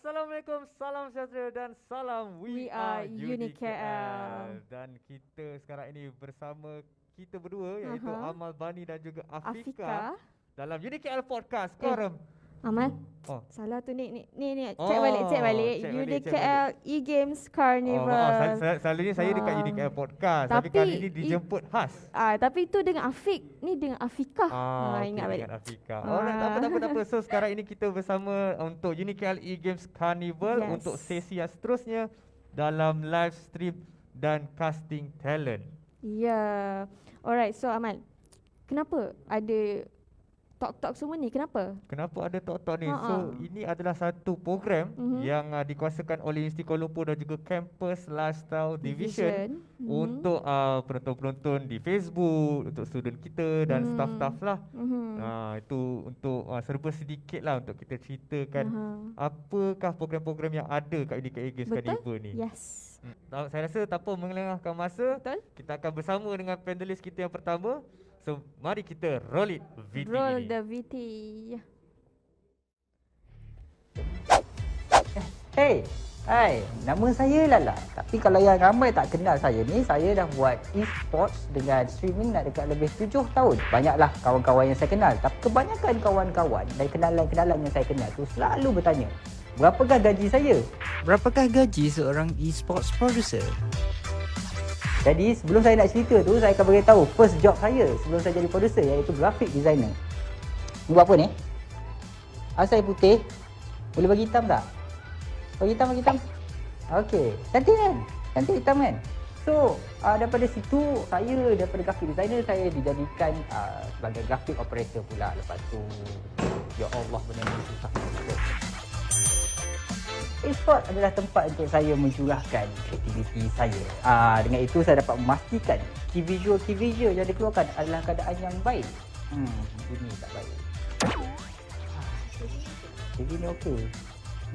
Assalamualaikum, salam sejahtera dan salam We are UniKL. Dan kita sekarang ini bersama kita berdua iaitu Amal Bani dan juga Afika dalam UniKL Podcast. Korang Amal, salah tu ni cek balik. UniKL E-Games Carnival. Selalunya saya dekat UniKL Podcast, tapi kali ini dijemput khas. Tapi itu dengan Afik, ni dengan Afika. Ingat balik. Dengan Afika. Alright, tak apa. So sekarang ini kita bersama untuk UniKL E-Games Carnival untuk sesi yang seterusnya dalam live stream dan casting talent. Alright, so Amal, kenapa ada talk semua ni? Kenapa ada talk ni? So ini adalah satu program yang dikuasakan oleh Universiti Kuala Lumpur dan juga Campus Lifestyle Division untuk penonton-penonton di Facebook, untuk student kita dan staff-staff lah. Itu untuk serba sedikit lah untuk kita ceritakan apakah program-program yang ada kat UniKL E-Games Carnival ni. Yes. Saya rasa tanpa mengelengahkan masa, kita akan bersama dengan panelis kita yang pertama. So, mari kita roll it VT Roll ini. the VT. Hai, nama saya Lala. Tapi kalau yang ramai tak kenal saya ni, saya dah buat e-sport dengan streaming nak dekat lebih 7 tahun. Banyaklah kawan-kawan yang saya kenal. Tapi kebanyakan kawan-kawan dan kenalan-kenalan yang saya kenal tu selalu bertanya, berapakah gaji saya? Berapakah gaji seorang e-sports producer? Jadi sebelum saya nak cerita tu, saya akan beritahu first job saya sebelum saya jadi producer, iaitu graphic designer. Ni buat apa ni? Saya putih. Boleh bagi hitam tak? Bagi hitam. Okey. Cantik kan? Cantik hitam kan? So, daripada situ, daripada graphic designer, saya dijadikan sebagai graphic operator pula. Lepas tu, ya Allah, benda ni susah. Esport adalah tempat untuk saya mencurahkan aktiviti saya. Dengan itu saya dapat memastikan key visual yang dikeluarkan adalah keadaan yang baik. Ini tak baik. Jadi ni okey.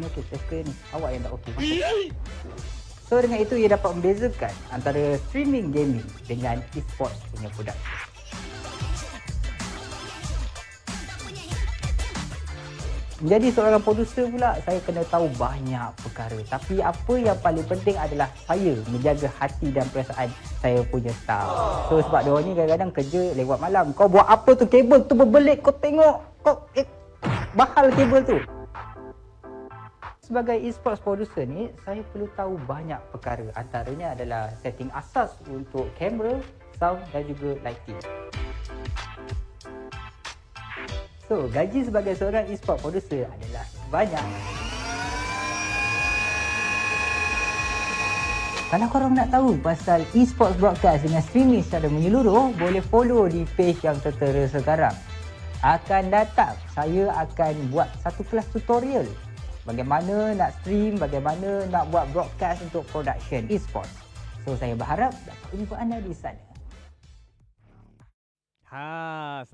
Ni okey, ni. Awak yang tak okey. So dengan itu ia dapat membezakan antara streaming gaming dengan esport punya produk. Menjadi seorang producer pula, saya kena tahu banyak perkara. Tapi apa yang paling penting adalah saya menjaga hati dan perasaan saya punya staff. So sebab diorang ni kadang-kadang kerja lewat malam. Kau buat apa tu? Kabel tu berbelit. Kau tengok. Mahal kabel tu. Sebagai e-sports producer ni, saya perlu tahu banyak perkara. Antaranya adalah setting asas untuk kamera, sound dan juga lighting. So, gaji sebagai seorang e-sport producer adalah banyak. Kalau korang nak tahu pasal e-sports broadcast dengan streaming secara menyeluruh, boleh follow di page yang tertera sekarang. Akan datang, saya akan buat satu kelas tutorial bagaimana nak stream, bagaimana nak buat broadcast untuk production e-sports. So, saya berharap dapat jumpa anda di sana.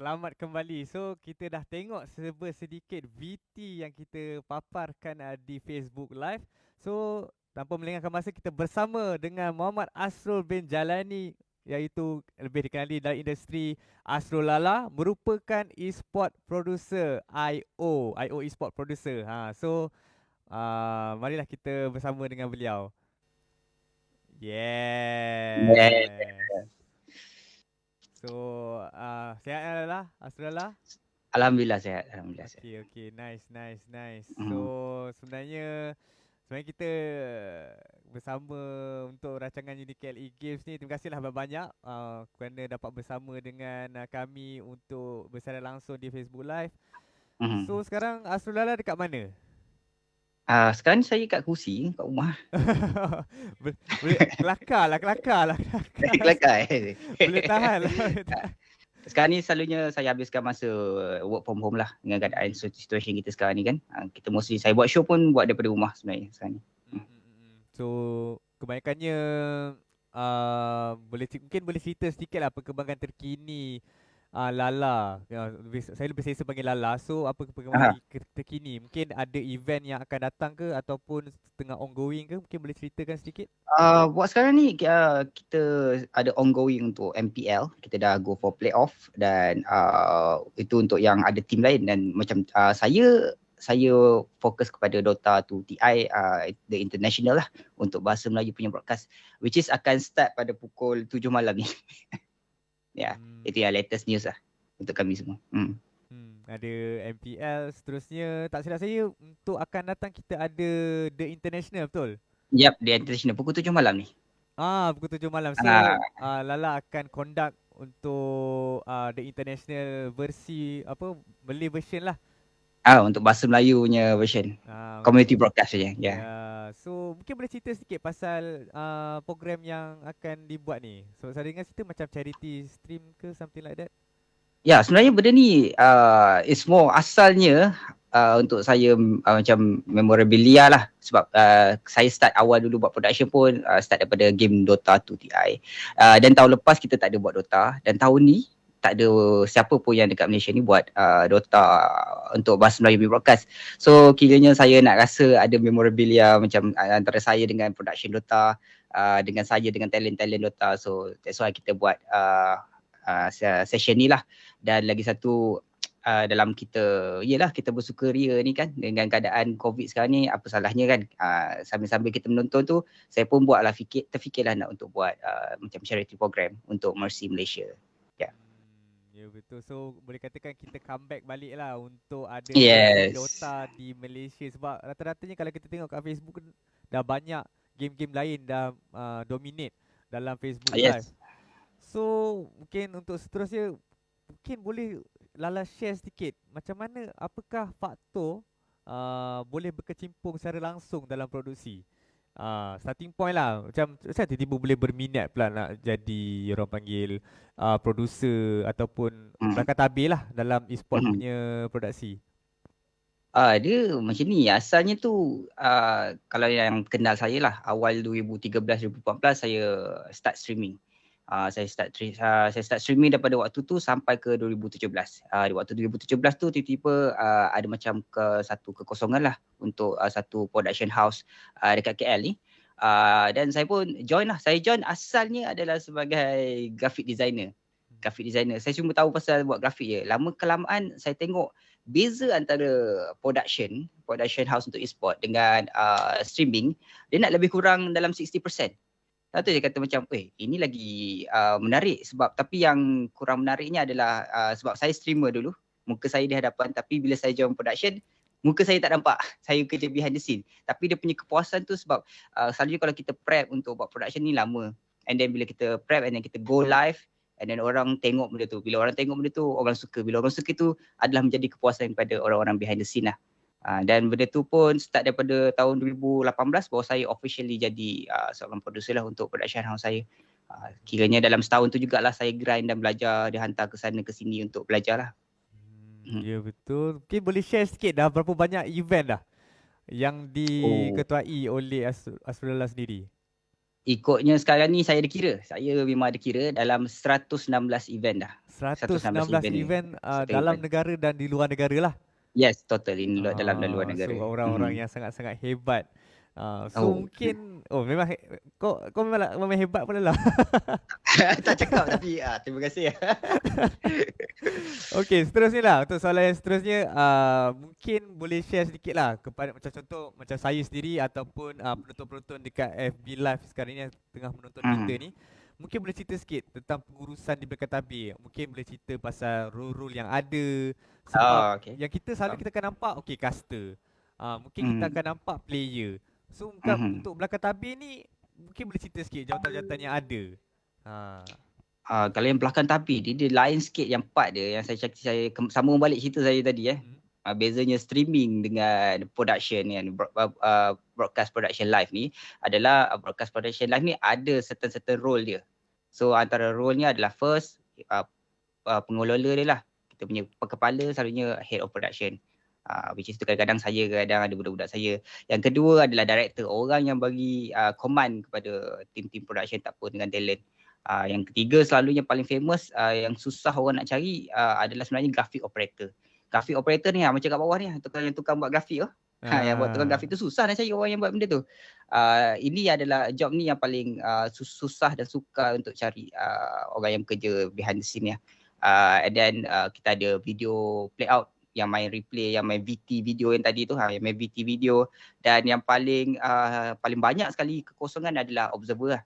Selamat kembali. So kita dah tengok serba sedikit VT yang kita paparkan di Facebook Live. So tanpa melengahkan masa, kita bersama dengan Muhammad Asrul bin Jalani, iaitu lebih dikenali dalam industri Asrul Lala, merupakan e-sport producer IO e-sport producer. So marilah kita bersama dengan beliau. So, sihat Lala? Asrul Lala? Alhamdulillah sihat. Okay, nice. So, sebenarnya kita bersama untuk rancangan UniKL E-Games ni. Terima kasihlah banyak-banyak kerana dapat bersama dengan kami untuk bersara langsung di Facebook Live. So, sekarang Asrul Lala dekat mana? Sekarang ni saya kat kursi kat rumah. Kelakar lah. Kelakar. Boleh tahan lah. Sekarang ni selalunya saya habiskan masa work from home lah dengan keadaan situasi kita sekarang ni kan. Kita mostly, saya buat show pun buat daripada rumah sebenarnya sekarang ni. So kebanyakannya mungkin boleh cerita sedikit lah perkembangan terkini Lala. Saya lebih selesa panggil Lala. So apa perkembangan terkini? Mungkin ada event yang akan datang ke ataupun tengah ongoing ke? Mungkin boleh ceritakan sedikit? Buat sekarang ni kita ada ongoing untuk MPL. Kita dah go for playoff dan itu untuk yang ada team lain. Dan macam saya saya fokus kepada Dota 2 TI, the international lah, untuk bahasa Melayu punya broadcast, which is akan start pada pukul 7 malam ni. Ya, itu yang latest news lah untuk kami semua. Ada MPL, seterusnya tak silap saya untuk akan datang kita ada The International, betul? Yap, the international pukul 7 malam ni. Pukul 7 malam. So Lala akan conduct untuk The International versi Malay version lah. Untuk bahasa Melayu punya version. Community broadcast saja. So mungkin boleh cerita sikit pasal program yang akan dibuat ni. So saya dengar cerita macam charity stream ke something like that. Ya, sebenarnya benda ni it's more asalnya untuk saya macam memorabilia lah, sebab saya start awal dulu buat production pun start daripada game Dota 2 TI, dan tahun lepas kita tak ada buat Dota, dan tahun ni tak ada siapa pun yang dekat Malaysia ni buat Dota untuk bahasa Melayu broadcast. So kiranya saya nak rasa ada memorabilia macam antara saya dengan production Dota, dengan saya dengan talent-talent Dota. So that's why kita buat session ni lah. Dan lagi satu, dalam kita bersukaria ni kan, dengan keadaan COVID sekarang ni, apa salahnya kan, sambil-sambil kita menonton tu, saya pun buatlah terfikirlah nak untuk buat macam charity program untuk Mercy Malaysia. Ya betul. So boleh katakan kita comeback balik lah untuk ada Dota di Malaysia, sebab rata-ratanya kalau kita tengok kat Facebook dah banyak game-game lain dah dominate dalam Facebook Live. So mungkin untuk seterusnya, mungkin boleh Lala share sedikit macam mana, apakah faktor boleh berkecimpung secara langsung dalam produksi. Starting point lah, macam saya tiba-tiba boleh berminat pula nak jadi orang panggil producer ataupun belakang tabir lah dalam e-sport punya produksi. Dia macam ni, asalnya tu kalau yang kenal saya lah, awal 2013-2014 saya start streaming. Saya start streaming daripada waktu tu sampai ke 2017. Di waktu 2017 tu tiba-tiba ada macam satu kekosongan lah untuk satu production house dekat KL ni. Dan saya pun join lah. Saya join asalnya adalah sebagai graphic designer. Saya cuma tahu pasal buat grafik je. Lama kelamaan saya tengok beza antara production house untuk e-sport dengan streaming, dia nak lebih kurang dalam 60%. Satu dia kata macam, ini lagi menarik, sebab tapi yang kurang menariknya adalah sebab saya streamer dulu, muka saya di hadapan, tapi bila saya join production, muka saya tak nampak. Saya kerja behind the scene. Tapi dia punya kepuasan tu sebab selalunya kalau kita prep untuk buat production ni lama. And then bila kita prep and then kita go live, and then orang tengok benda tu. Bila orang tengok benda tu, orang suka. Bila orang suka tu adalah menjadi kepuasan kepada orang-orang behind the scene lah. Dan benda tu pun start daripada tahun 2018 bahawa saya officially jadi seorang producer lah untuk production house saya. Kiranya dalam setahun tu jugalah saya grind dan belajar, dihantar ke sana ke sini untuk belajar lah. Ya betul. Mungkin boleh share sikit dah berapa banyak event dah yang diketuai oleh Asrul sendiri? Ikutnya sekarang ni saya ada kira. Saya memang ada kira dalam 116 event dah. 116 event dalam negara dan di luar negara lah. Yes, total in dalam dan luar negara. So orang-orang yang sangat-sangat hebat. Mungkin memang kau memang hebat pula lah. Tak cakap tapi terima kasih. Okey, seterusnya lah. Untuk soalan yang seterusnya, mungkin boleh share sedikit lah kepada macam contoh macam saya sendiri ataupun penonton-penonton dekat FB Live sekarang ni yang tengah menonton kita ni. Mungkin boleh cerita sikit tentang pengurusan di belakang tabir. Mungkin boleh cerita pasal rule-rule yang ada. Sebab yang kita selalu kita akan nampak caster. Mungkin kita akan nampak player. So untuk belakang tabir ni mungkin boleh cerita sikit jawatan-jawatan yang ada. Kalau yang belakang tabir dia lain sikit yang part dia yang saya sambung balik cerita saya tadi bezanya streaming dengan production yang broadcast production live ni adalah broadcast production live ni ada certain role dia. So antara role-nya adalah first pengelola dia lah. Kita punya kepala selalunya head of production. Which is tu kadang-kadang saya, kadang ada budak-budak saya. Yang kedua adalah director, orang yang bagi command kepada tim-tim production tak apa dengan talent. Yang ketiga selalunya paling famous yang susah orang nak cari adalah sebenarnya graphic operator. Graphic operator ni macam kat bawah ni yang tukang buat grafik tu. Yang buat tukang grafik tu susah nak cari orang yang buat benda tu. Ini adalah job ni yang paling susah dan sukar untuk cari orang yang bekerja behind the scene ya. And then kita ada video play out yang main replay, yang main VT video yang tadi tu, yang main VT video. Dan yang paling banyak sekali kekosongan adalah observer lah.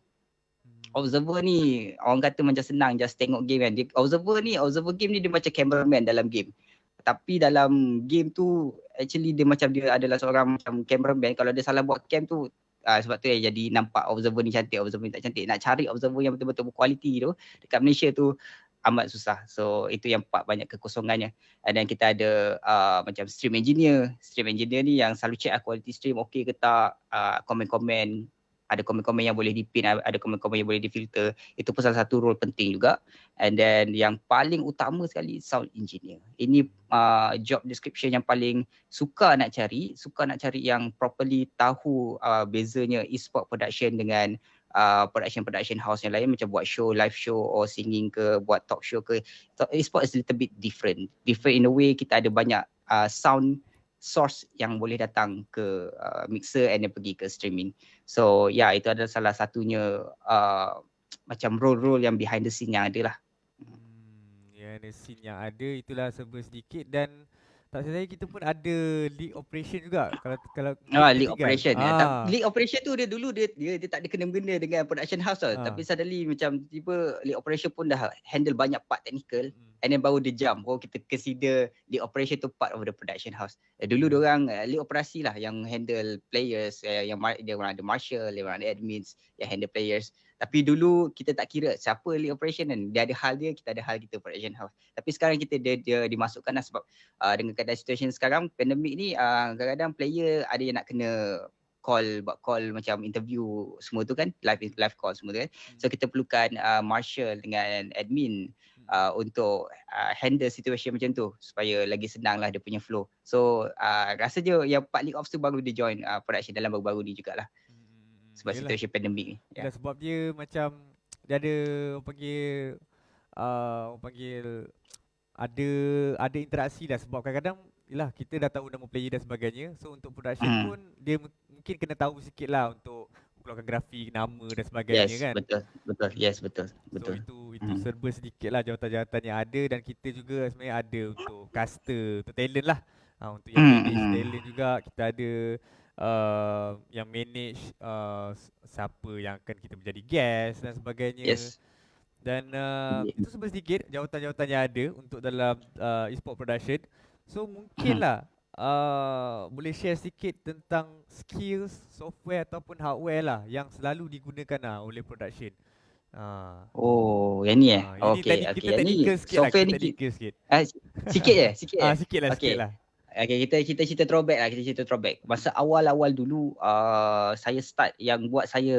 Observer ni orang kata macam senang just tengok game kan. Observer game ni dia macam cameraman dalam game. Tapi dalam game tu actually dia macam dia adalah seorang macam cameraman. Kalau dia salah buat cam tu sebab tu jadi nampak observer ni cantik, observer ni tak cantik. Nak cari observer yang betul-betul berkualiti tu dekat Malaysia tu amat susah. So itu yang banyak kekosongannya. Dan kita ada macam stream engineer. Stream engineer ni yang selalu check quality stream okey ke tak, komen-komen. Ada komen-komen yang boleh dipin, ada komen-komen yang boleh difilter. Itu pun salah satu role penting juga. And then yang paling utama sekali, sound engineer. Ini job description yang paling suka nak cari yang properly tahu bezanya e-sport production dengan production house yang lain, macam buat show, live show or singing ke, buat talk show ke. So, e-sport is a little bit different. Different in a way kita ada banyak sound source yang boleh datang ke mixer and then pergi ke streaming. So itu adalah salah satunya macam role-role yang behind the scene yang ada lah. The scene yang ada itulah serba sedikit. Dan tak saya kita pun ada league operation juga. Kalau league operation. League operation tu dia dulu dia tak ada kena-mengena dengan production house tau. Tapi suddenly macam tiba league operation pun dah handle banyak part technical. And then baru dia jump. Kita consider league operation tu part of the production house. Dulu diorang league operasi lah yang handle players, yang dia orang ada marshal, dia orang ada admins yang handle players. Tapi dulu kita tak kira siapa league operation kan. Dia ada hal dia, kita ada hal kita production house. Tapi sekarang kita dia dimasukkan lah sebab dengan keadaan situasi sekarang pandemik ni kadang-kadang player ada yang nak kena buat call macam interview semua tu kan, live call semua tu kan. So kita perlukan marshal dengan admin untuk handle situasi macam tu supaya lagi senang lah dia punya flow. So rasa je yang part league ops tu baru dia join production dalam baru-baru ni jugalah. Sebab situasi pandemik ni. Sebab dia macam dia ada orang panggil ada interaksi dah. Sebab kadang-kadang kita dah tahu nama player dan sebagainya. So untuk production pun dia mungkin kena tahu sikit lah untuk keluarkan grafik, nama dan sebagainya kan. Betul. Yes, betul. So itu serba sedikit lah jawatan-jawatan yang ada. Dan kita juga sebenarnya ada untuk caster, untuk talent lah. Untuk yang manage talent juga kita ada yang manage siapa yang akan kita menjadi guest dan sebagainya. Yes. Dan itu serba sedikit jawatan-jawatan yang ada untuk dalam e-sport production. So mungkin lah boleh share sikit tentang skills, software ataupun hardware lah yang selalu digunakan oleh production. Yang ni Okey. Kita technical sikit lah. Sikit je? Sikit lah. Okay, kita cerita throwback lah. Masa awal-awal dulu saya start yang buat saya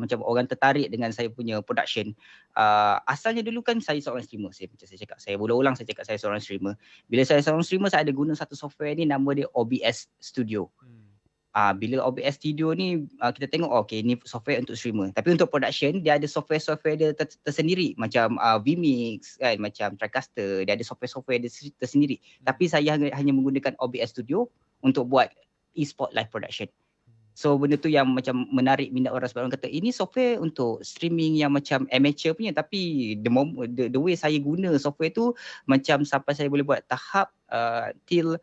macam orang tertarik dengan saya punya production. Asalnya dulu kan saya seorang streamer. Saya berulang-ulang saya cakap saya seorang streamer. Bila saya seorang streamer, saya ada guna satu software ni, nama dia OBS Studio. Bila OBS Studio ni kita tengok ni software untuk streamer. Tapi untuk production dia ada software dia tersendiri macam vMix kan, macam TriCaster, dia ada software dia tersendiri. Tapi saya hanya menggunakan OBS Studio untuk buat e-sport live production. So benda tu yang macam menarik minat orang sebab orang kata ini software untuk streaming yang macam amateur punya, tapi the way saya guna software tu macam sampai saya boleh buat tahap till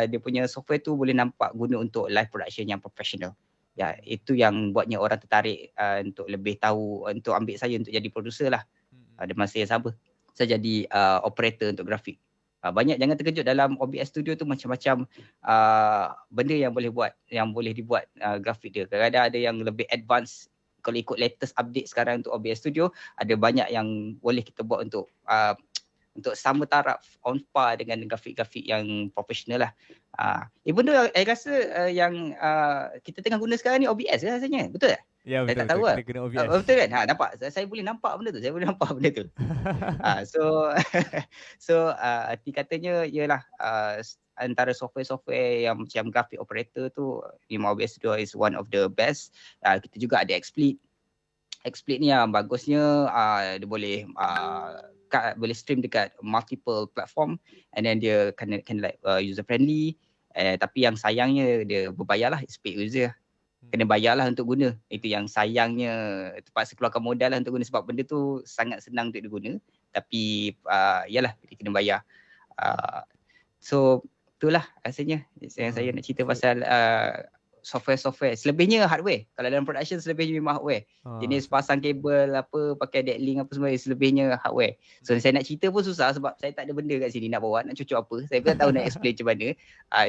dia punya software tu boleh nampak guna untuk live production yang professional. Itu yang buatnya orang tertarik untuk lebih tahu, untuk ambil saya untuk jadi producer lah. Ada masa yang sama saya jadi operator untuk grafik. Jangan terkejut, dalam OBS Studio tu macam-macam benda yang boleh dibuat grafik dia. Kadang-kadang ada yang lebih advance. Kalau ikut latest update sekarang untuk OBS Studio, ada banyak yang boleh kita buat untuk sama taraf on par dengan grafik-grafik yang profesional lah. Even though saya rasa yang kita tengah guna sekarang ni OBS ke rasanya? Betul tak? Ya, betul. Saya tak tahu lah. Betul kan? Nampak? Saya boleh nampak benda tu. So arti katanya ialah antara software-software yang macam graphic operator tu, OBS Studio is one of the best. Kita juga ada XSplit. XSplit ni yang bagusnya dia boleh stream dekat multiple platform, and then dia kind like user friendly. Tapi yang sayangnya dia berbayar lah, paid user. Kena bayar lah untuk guna. Itu yang sayangnya, terpaksa keluarkan modal lah untuk guna sebab benda tu sangat senang untuk diguna. Tapi yalah, dia kena bayar. So itulah rasanya yang saya nak cerita pasal software. Selebihnya hardware. Kalau dalam production selebihnya memang hardware. Jenis pasang kabel apa, pakai dead link apa semua, selebihnya hardware. So saya nak cerita pun susah sebab saya tak ada benda kat sini nak bawa, nak cucuk apa. Saya pun tak tahu nak explain macam mana.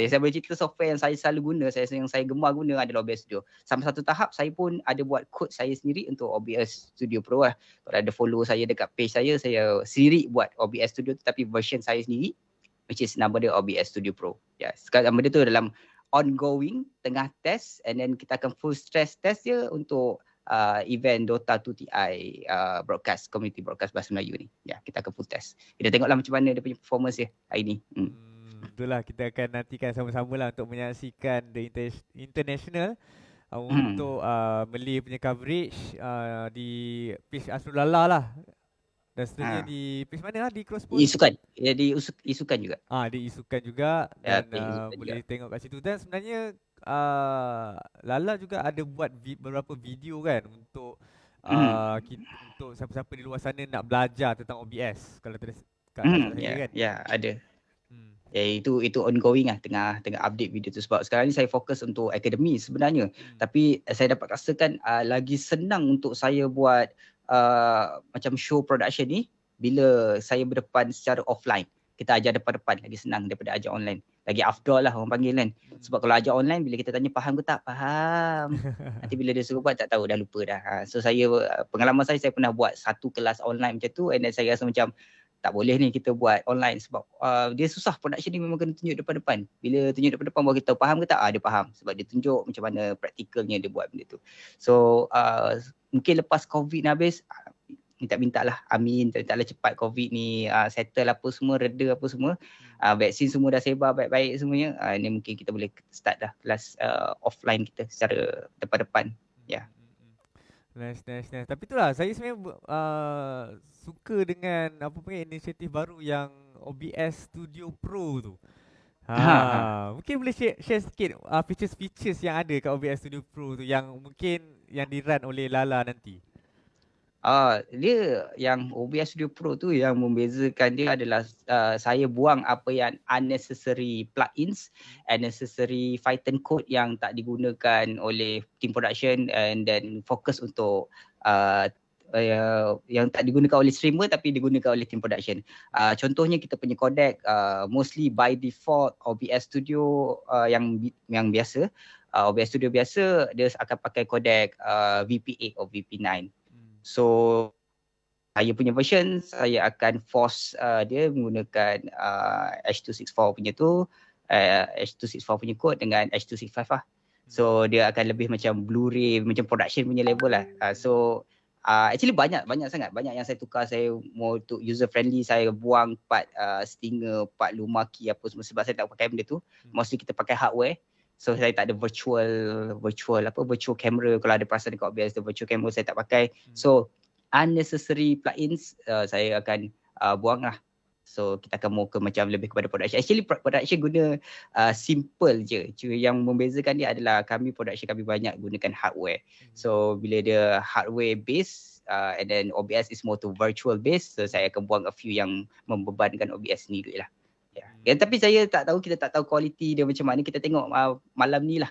Yang saya boleh cerita software yang saya selalu guna, yang saya gemar guna adalah OBS Studio. Sampai satu tahap saya pun ada buat kod saya sendiri untuk OBS Studio Pro lah. Kalau ada follow saya dekat page saya sendiri buat OBS Studio tapi version saya sendiri, which is nama dia OBS Studio Pro. Ya, sekarang nama dia tu dalam ongoing, tengah test, and then kita akan full stress test dia untuk event Dota 2 TI broadcast, community broadcast bahasa Melayu ni. Ya, kita akan full test. Kita tengoklah macam mana dia punya performance dia hari ni. Itulah, kita akan nantikan sama-sama lah untuk menyaksikan the international untuk Malay punya coverage di page Asrul Lala lah. Dan seterusnya di page mana lah? Di Crossport? Isukan. Ya, di Isukan juga. Di Isukan juga. Dan boleh juga tengok kat situ. Dan sebenarnya Lala juga ada buat beberapa video kan untuk untuk siapa-siapa di luar sana nak belajar tentang OBS. Kalau kan? Ya, ada. Ya, itu ongoing lah, tengah update video tu sebab sekarang ni saya fokus untuk akademi sebenarnya. Tapi saya dapat rasakan lagi senang untuk saya buat macam show production ni bila saya berdepan secara offline. Kita ajar depan-depan lagi senang daripada ajar online. Lagi afdal lah orang panggil kan. Sebab kalau ajar online bila kita tanya faham ke tak, faham. Nanti bila dia suruh buat tak tahu, dah lupa dah. So pengalaman saya pernah buat satu kelas online macam tu, and then saya rasa macam tak boleh ni kita buat online sebab dia susah. Production ni memang kena tunjuk depan-depan. Bila tunjuk depan-depan baru kita tahu faham ke tak, dia faham. Sebab dia tunjuk macam mana praktikalnya dia buat benda tu. So mungkin lepas COVID ni habis, minta lah, amin, minta-mintalah cepat COVID ni settle apa semua, reda apa semua. Vaksin semua dah sebar baik-baik semuanya. Ni mungkin kita boleh start dah kelas offline kita secara depan-depan. Ya. Nice. Tapi itulah, saya sebenarnya suka dengan inisiatif baru yang OBS Studio Pro tu. Mungkin boleh share sikit features yang ada kat OBS Studio Pro tu yang mungkin yang di-run oleh Lala nanti. Dia yang OBS Studio Pro tu yang membezakan dia adalah saya buang apa yang unnecessary plugins, unnecessary Python code yang tak digunakan oleh team production, and then fokus untuk yang tak digunakan oleh streamer tapi digunakan oleh team production. Contohnya kita punya codec mostly by default OBS Studio yang biasa, OBS Studio biasa dia akan pakai codec VP8 atau VP9. So saya punya version saya akan force dia menggunakan H264 punya tu, H264 punya code dengan H265 lah. So dia akan lebih macam Blu-ray, macam production punya level lah. So actually banyak sangat yang saya tukar. Saya mau untuk user friendly, saya buang part stinger, part lumaki apa semua sebab saya tak pakai benda tu. Mostly kita pakai hardware. So saya tak ada virtual camera. Kalau ada perasan dekat OBS tu virtual camera saya tak pakai. So unnecessary plugins saya akan buang lah. So kita akan mau ke macam lebih kepada production. Actually production guna simple je. Cuma yang membezakan dia adalah production kami banyak gunakan hardware. So bila dia hardware based and then OBS is more to virtual based, so saya akan buang a few yang membebankan OBS sendiri lah. Ya, tapi saya kita tak tahu kualiti dia macam mana. Kita tengok malam ni lah,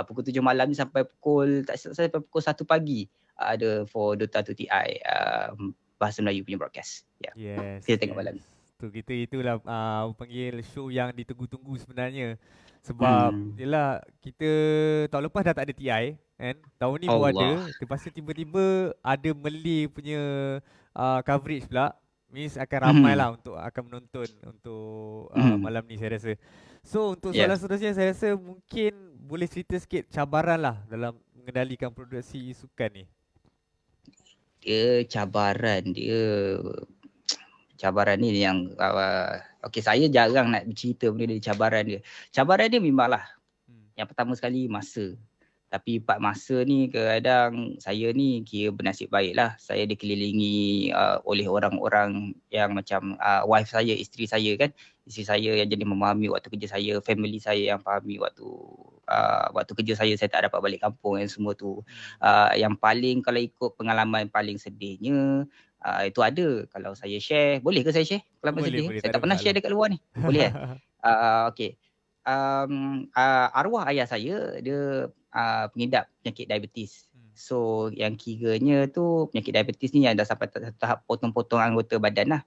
pukul 7 malam ni sampai pukul 1 pagi ada for Dota 2 TI bahasa Melayu punya broadcast. Yes. Kita tengok malam ni. Itulah panggil show yang ditunggu-tunggu sebenarnya. Sebab yelah, kita tahun lepas dah tak ada TI kan. Tahun ni baru ada. Lepas tu tiba-tiba ada Malay punya coverage pula. Means akan ramai lah untuk akan menonton untuk malam ni saya rasa. So untuk soalan seterusnya saya rasa mungkin boleh cerita sikit cabaran lah dalam mengendalikan produksi sukan ni. Cabaran ni yang saya jarang nak bercerita benda dia cabaran dia. Cabaran dia memanglah yang pertama sekali masa. Tapi part masa ni kadang saya ni kira bernasib baik lah. Saya dikelilingi oleh orang-orang yang macam wife saya, isteri saya kan. Isteri saya yang jadi memahami waktu kerja saya, family saya yang fahami waktu kerja saya tak dapat balik kampung dan semua tu. Yang paling kalau ikut pengalaman paling sedihnya, itu ada. Kalau saya share, boleh ke saya share? Pengalaman sedih? Saya tak pernah share dekat luar ni. Boleh Okey. Arwah ayah saya dia pengidap penyakit diabetes. So yang kiranya tu penyakit diabetes ni yang dah sampai tahap potong-potong anggota badan lah.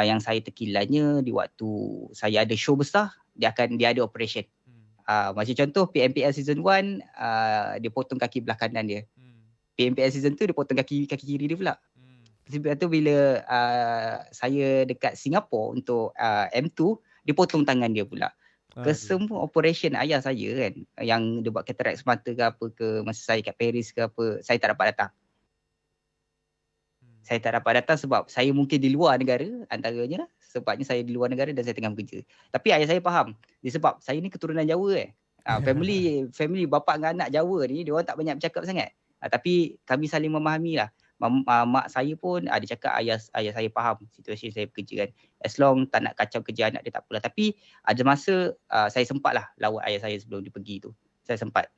Yang saya terkilannya di waktu saya ada show besar, dia ada operation. Macam contoh PMPL season 1 dia potong kaki belah kanan dia. PMPL season 2 dia potong kaki kiri dia pula. Sebab tu bila saya dekat Singapura untuk M2, dia potong tangan dia pula. Kesemua operation ayah saya kan, yang dia buat katarak semata ke apa ke, masa saya kat Paris ke apa, saya tak dapat datang. Saya tak dapat datang sebab saya mungkin di luar negara, antaranya sebabnya saya di luar negara dan saya tengah bekerja. Tapi ayah saya faham, disebab saya ni keturunan Jawa family bapa dengan anak Jawa ni, dia orang tak banyak bercakap sangat. Tapi kami saling memahami lah. Mak saya pun ada cakap ayah saya faham situasi saya bekerja kan. As long tak nak kacau kerja anak dia tak apalah. Tapi ada masa saya sempat lah lawat ayah saya sebelum dia pergi tu. Saya sempat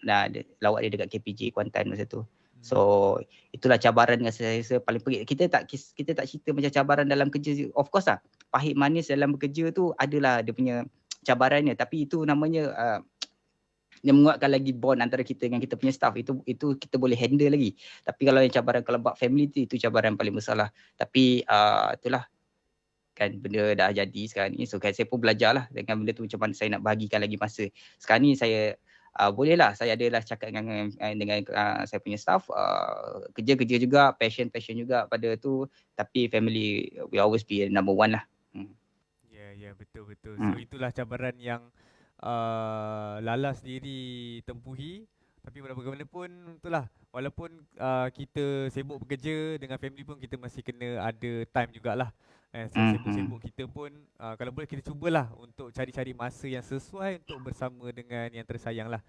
lawat dia dekat KPJ Kuantan masa tu. So itulah cabaran yang saya paling pelik. Kita tak cerita macam cabaran dalam kerja. Of course lah, pahit manis dalam bekerja tu adalah dia punya cabarannya. Tapi itu namanya dia menguatkan lagi bond antara kita dengan kita punya staff. Itu kita boleh handle lagi. Tapi kalau yang cabaran kalau buat family tu, itu cabaran paling besar lah. Tapi itulah kan, benda dah jadi sekarang ni. So kan saya pun belajar lah dengan benda tu, macam mana saya nak bahagikan lagi masa. Sekarang ni saya bolehlah, saya adalah cakap dengan saya punya staff, kerja juga, passion juga pada tu. Tapi family will always be number one lah. Ya, betul. So itulah cabaran yang Lala sendiri tempuhi. Tapi bagaimanapun itulah, walaupun kita sibuk bekerja dengan family pun, kita masih kena ada time jugalah. Sibuk-sibuk kita pun kalau boleh kita cubalah untuk cari-cari masa yang sesuai untuk bersama dengan yang tersayang lah.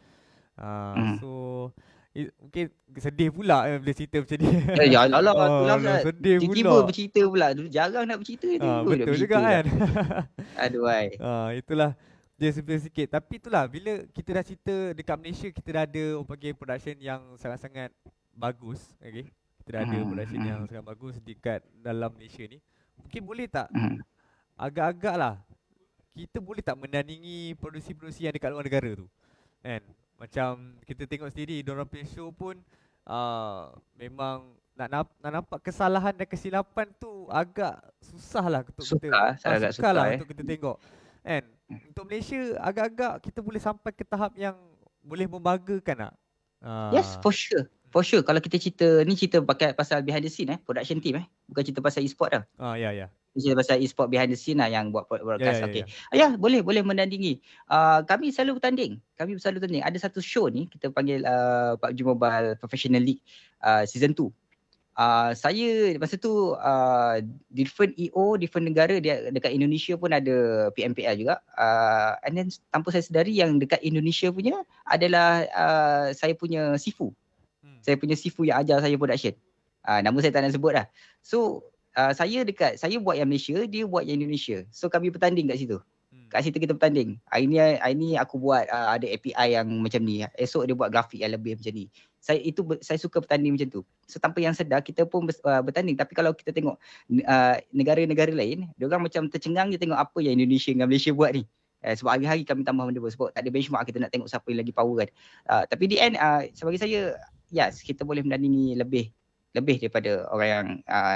So mungkin sedih pula bila cerita macam ni. Ya Allah, sedih pula. Tiba-tiba bercerita pula. Dulu jarang nak bercerita. Betul juga kan. Aduh ai. Itulah dia sikit. Tapi itulah, bila kita dah cerita dekat Malaysia, kita dah ada production yang sangat-sangat bagus. Okay? Kita dah ada production yang sangat bagus dekat dalam Malaysia ni. Mungkin boleh tak agak-agak lah, kita boleh tak menandingi produksi-produksi yang dekat luar negara tu kan? Macam kita tengok sendiri, diorang punya show pun memang nak nampak kesalahan dan kesilapan tu agak susah lah untuk susah lah untuk kita tengok kan. Untuk Malaysia agak-agak kita boleh sampai ke tahap yang boleh membanggakan tak? Yes, for sure. Kalau kita cerita pakai pasal behind the scene production team bukan cerita pasal e-sport dah. Ya. Cerita pasal e-sport behind the scene lah yang buat broadcast. Ya, boleh menandingi. Kami selalu bertanding. Ada satu show ni kita panggil PUBG Mobile Professional League season 2. Saya masa tu different EO, different negara, dia dekat Indonesia pun ada PMPL juga. And then tanpa saya sedari yang dekat Indonesia punya adalah saya punya Sifu. Saya punya Sifu yang ajar saya production. Nama saya tak nak sebut dah. So saya buat yang Malaysia, dia buat yang Indonesia. So kami bertanding kat situ. Kat situ kita bertanding. Hari ni aku buat ada API yang macam ni. Esok dia buat grafik yang lebih macam ni. Saya suka bertanding macam tu. So tanpa yang sedar kita pun bertanding. Tapi kalau kita tengok negara-negara lain, dia orang macam tercengang je tengok apa yang Indonesia dengan Malaysia buat ni. Sebab hari-hari kami tambah benda sebab tak ada benchmark, kita nak tengok siapa yang lagi power kan. Tapi di end sebagai saya, yes, kita boleh menandingi lebih daripada orang yang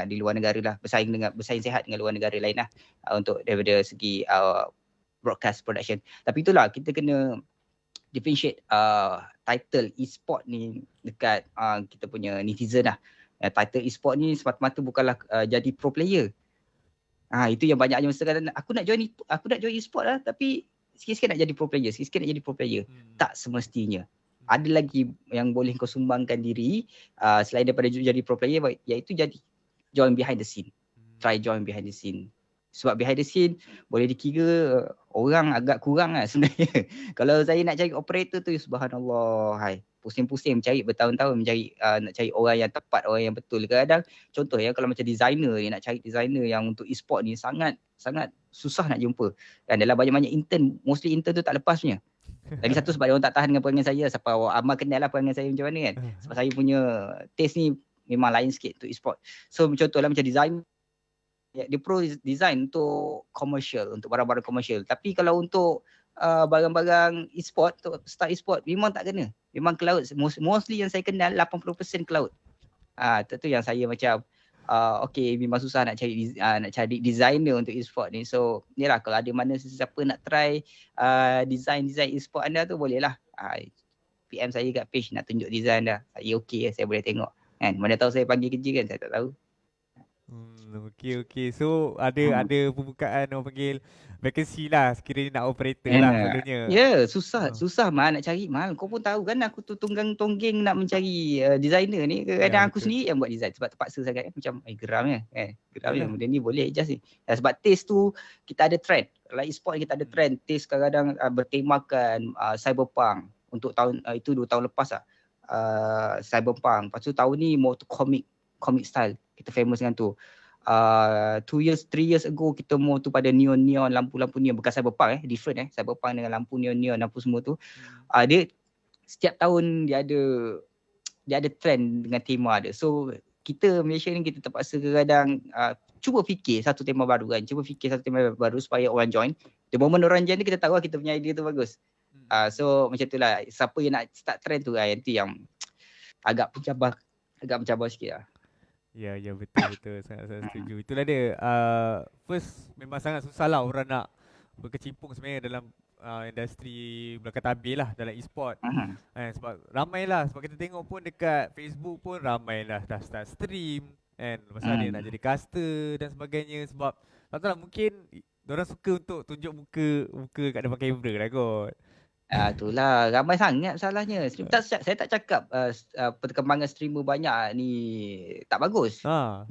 di luar negara lah, bersaing sehat dengan luar negara lain lah untuk daripada segi broadcast production. Tapi itulah, kita kena differentiate title e-sport ni dekat kita punya netizen lah. Title e-sport ni semata-mata bukanlah jadi pro player. Itu yang banyaknya masa kadang aku nak join e-sport lah, tapi sikit-sikit nak jadi pro player. Tak semestinya. Ada lagi yang boleh kau sumbangkan diri selain daripada jadi pro player, iaitu join behind the scene. Try join behind the scene. Sebab behind the scene boleh dikira orang agak kurang lah sebenarnya. Kalau saya nak cari operator tu, subhanallah, pusing-pusing mencari bertahun-tahun nak cari orang yang tepat, orang yang betul. Kadang-kadang contoh kalau macam designer ni, nak cari designer yang untuk e-sport ni sangat susah nak jumpa. Dan dalam banyak-banyak intern, mostly intern tu tak lepas punya. Lagi satu sebab dia orang tak tahan dengan perangai saya. Siapa Amal kenal lah perangai saya macam mana kan. Sebab saya punya taste ni memang lain sikit untuk e-sport. So contohlah macam design dia pro design untuk commercial, untuk barang-barang commercial. Tapi kalau untuk barang-barang e-sport, untuk start e-sport memang tak kena. Memang cloud, mostly yang saya kenal 80% cloud. Tu yang saya macam okay, memang susah nak cari designer untuk e-sport ni. So yalah, kalau ada mana sesiapa nak try design e-sport anda tu, boleh lah PM saya kat page nak tunjuk design dah. Saya okay, saya boleh tengok kan. Mana tahu saya panggil kerja kan, saya tak tahu. Okay. So ada pembukaan orang panggil vacancy lah sekiranya nak operator lah selalunya. Susah mal nak cari mal. Kau pun tahu kan aku tu tunggang-tonggeng nak mencari designer ni. Kadang aku sendiri yang buat design sebab terpaksa sangat macam geramnya kan. Geramnya benda ni boleh adjust ni. Sebab taste tu kita ada trend. Kalau e-sport kita ada trend. Taste kadang-kadang bertemakan cyberpunk untuk tahun itu 2 tahun lepas lah. Cyberpunk. Lepas tu tahun ni mau tu comic style. Kita famous dengan tu. 3 years ago kita mau tu pada neon lampu-lampu neon, bukan cyberpunk different cyberpunk dengan lampu neon lampu semua tu. Dia setiap tahun dia ada trend dengan tema dia. So kita Malaysia ni kita terpaksa kadang cuba fikir satu tema baru kan. Cuba fikir satu tema baru supaya orang join. The moment orang join ni kita tahu kita punya idea tu bagus. So macam tu lah. Siapa yang nak start trend tu itu yang agak mencabar sikit lah. Ya betul sangat setuju. Itulah dia. First memang sangat susah lah orang nak berkecimpung sebenarnya dalam industri belakang tabir lah dalam e-sport. Sebab ramai lah, sebab kita tengok pun dekat Facebook pun ramai lah dah start stream kan. Lepas tu ada nak jadi caster dan sebagainya. Sebab tak tahu lah, mungkin diorang suka untuk tunjuk muka kat depan kamera lah kot. Itulah ramai sangat salahnya. Saya tak cakap perkembangan streamer banyak ni tak bagus. Saya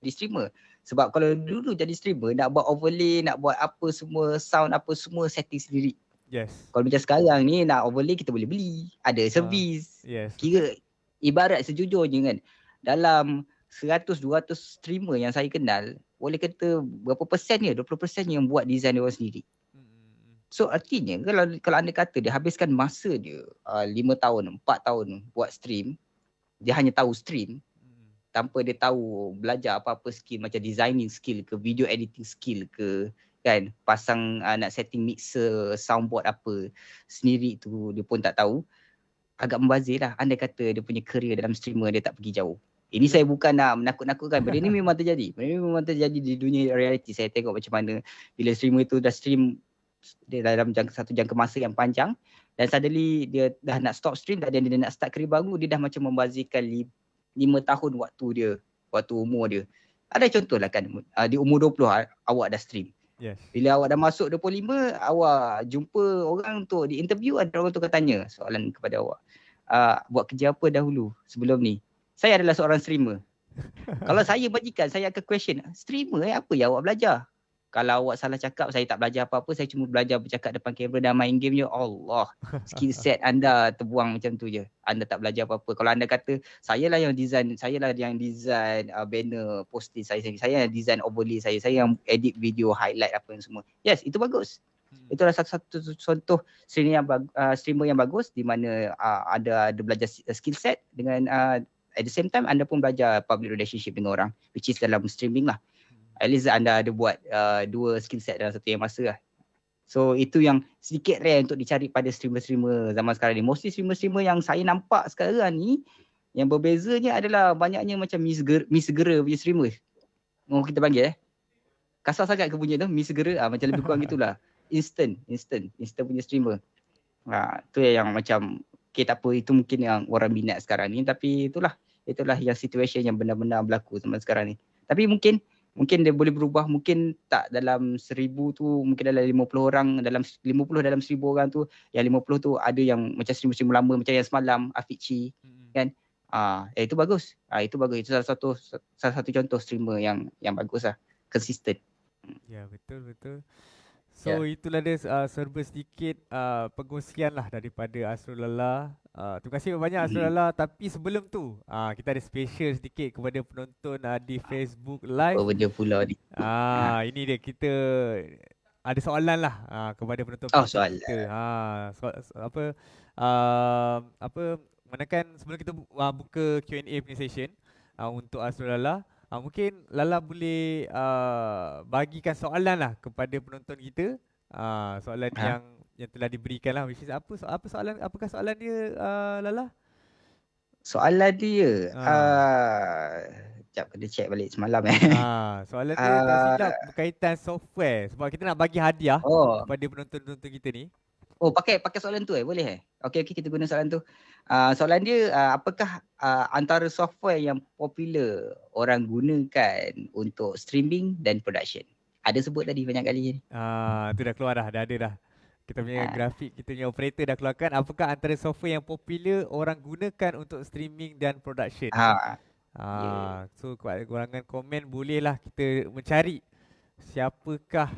di streamer. Sebab kalau dulu jadi streamer nak buat overlay, nak buat apa semua, sound apa semua setting sendiri. Yes. Kalau macam sekarang ni nak overlay kita boleh beli, ada servis. Yes. Kira ibarat sejujurnya kan, dalam 100-200 streamer yang saya kenal, boleh kata berapa persen ni, 20% yang buat design dia orang sendiri. So artinya kalau anda kata dia habiskan masa dia 5 tahun, 4 tahun buat stream, dia hanya tahu stream tanpa dia tahu belajar apa-apa skill macam designing skill ke, video editing skill ke kan, pasang nak setting mixer, soundboard apa sendiri tu dia pun tak tahu. Agak membazir lah. Anda kata dia punya career dalam streamer dia tak pergi jauh. Ini saya bukan nak menakut-nakutkan. Benda ni memang terjadi. Benda ni memang terjadi di dunia reality. Saya tengok macam mana bila streamer tu dah stream dia dalam satu jangka masa yang panjang dan suddenly dia dah nak stop stream dan dia nak start career baru, dia dah macam membazirkan 5 tahun waktu umur dia. Ada contoh lah kan, di umur 20 awak dah stream. Yes. Bila awak dah masuk 25, awak jumpa orang untuk di interview, ada orang tu akan tanya soalan kepada awak. Buat kerja apa dahulu sebelum ni? Saya adalah seorang streamer. Kalau saya majikan, saya akan question, streamer apa yang awak belajar? Kalau awak salah cakap, saya tak belajar apa-apa, saya cuma belajar bercakap depan kamera dan main game je. Allah, skill set anda terbuang macam tu je. Anda tak belajar apa-apa. Kalau anda kata, saya lah yang design banner, posting saya yang design overlay saya yang edit video, highlight apa yang semua. Yes, itu bagus. Itulah satu contoh streamer yang bagus di mana ada belajar skill set dengan at the same time anda pun belajar public relationship dengan orang, which is dalam streaming lah. At least anda ada buat 2 skill set dalam satu yang masa lah. So itu yang sedikit rare untuk dicari pada streamer-streamer zaman sekarang ni. Mostly streamer-streamer yang saya nampak sekarang ni, yang berbezanya adalah banyaknya macam misgera punya streamer. Oh kita panggil kasar sangat ke bunyi tu, misgera macam lebih kurang gitulah. Instant punya streamer. Tu yang macam okay tak apa, itu mungkin yang orang minat sekarang ni, tapi itulah yang situation yang benar-benar berlaku zaman sekarang ni. Tapi mungkin dia boleh berubah, mungkin tak dalam 1000 tu, mungkin dalam 50 orang, dalam 50 dalam 1000 orang tu, yang 50 tu ada yang macam streamer lama macam yang semalam Afici kan. Itu bagus. Itu salah satu contoh streamer yang bagus lah, konsisten. Ya, betul. So itulah dia serba sedikit pengkongsian lah daripada Asrul Lala. Terima kasih banyak Asrul Lala. Tapi sebelum tu kita ada special sedikit kepada penonton di Facebook Live. Oh benda pula ni. Ini dia, kita ada soalan lah kepada penonton. Soalan. Manakan sebelum kita buka Q&A punya session, untuk Asrul Lala. Mungkin Lala boleh bagikan soalan lah kepada penonton kita. Soalan yang telah diberikan lah. Which is apa soalan? Apakah soalan dia, Lala? Soalan dia, sekejap kena check balik semalam Soalan dia tak silap berkaitan software. Sebab kita nak bagi hadiah kepada penonton-penonton kita ni. Oh, pakai soalan tu boleh Okey, kita guna soalan tu. Soalan dia, apakah antara software yang popular orang gunakan untuk streaming dan production? Ada sebut tadi banyak kali ni. Tu dah keluar dah ada dah. Kita punya grafik, kita punya operator dah keluarkan apakah antara software yang popular orang gunakan untuk streaming dan production. So kurangan komen bolehlah kita mencari siapakah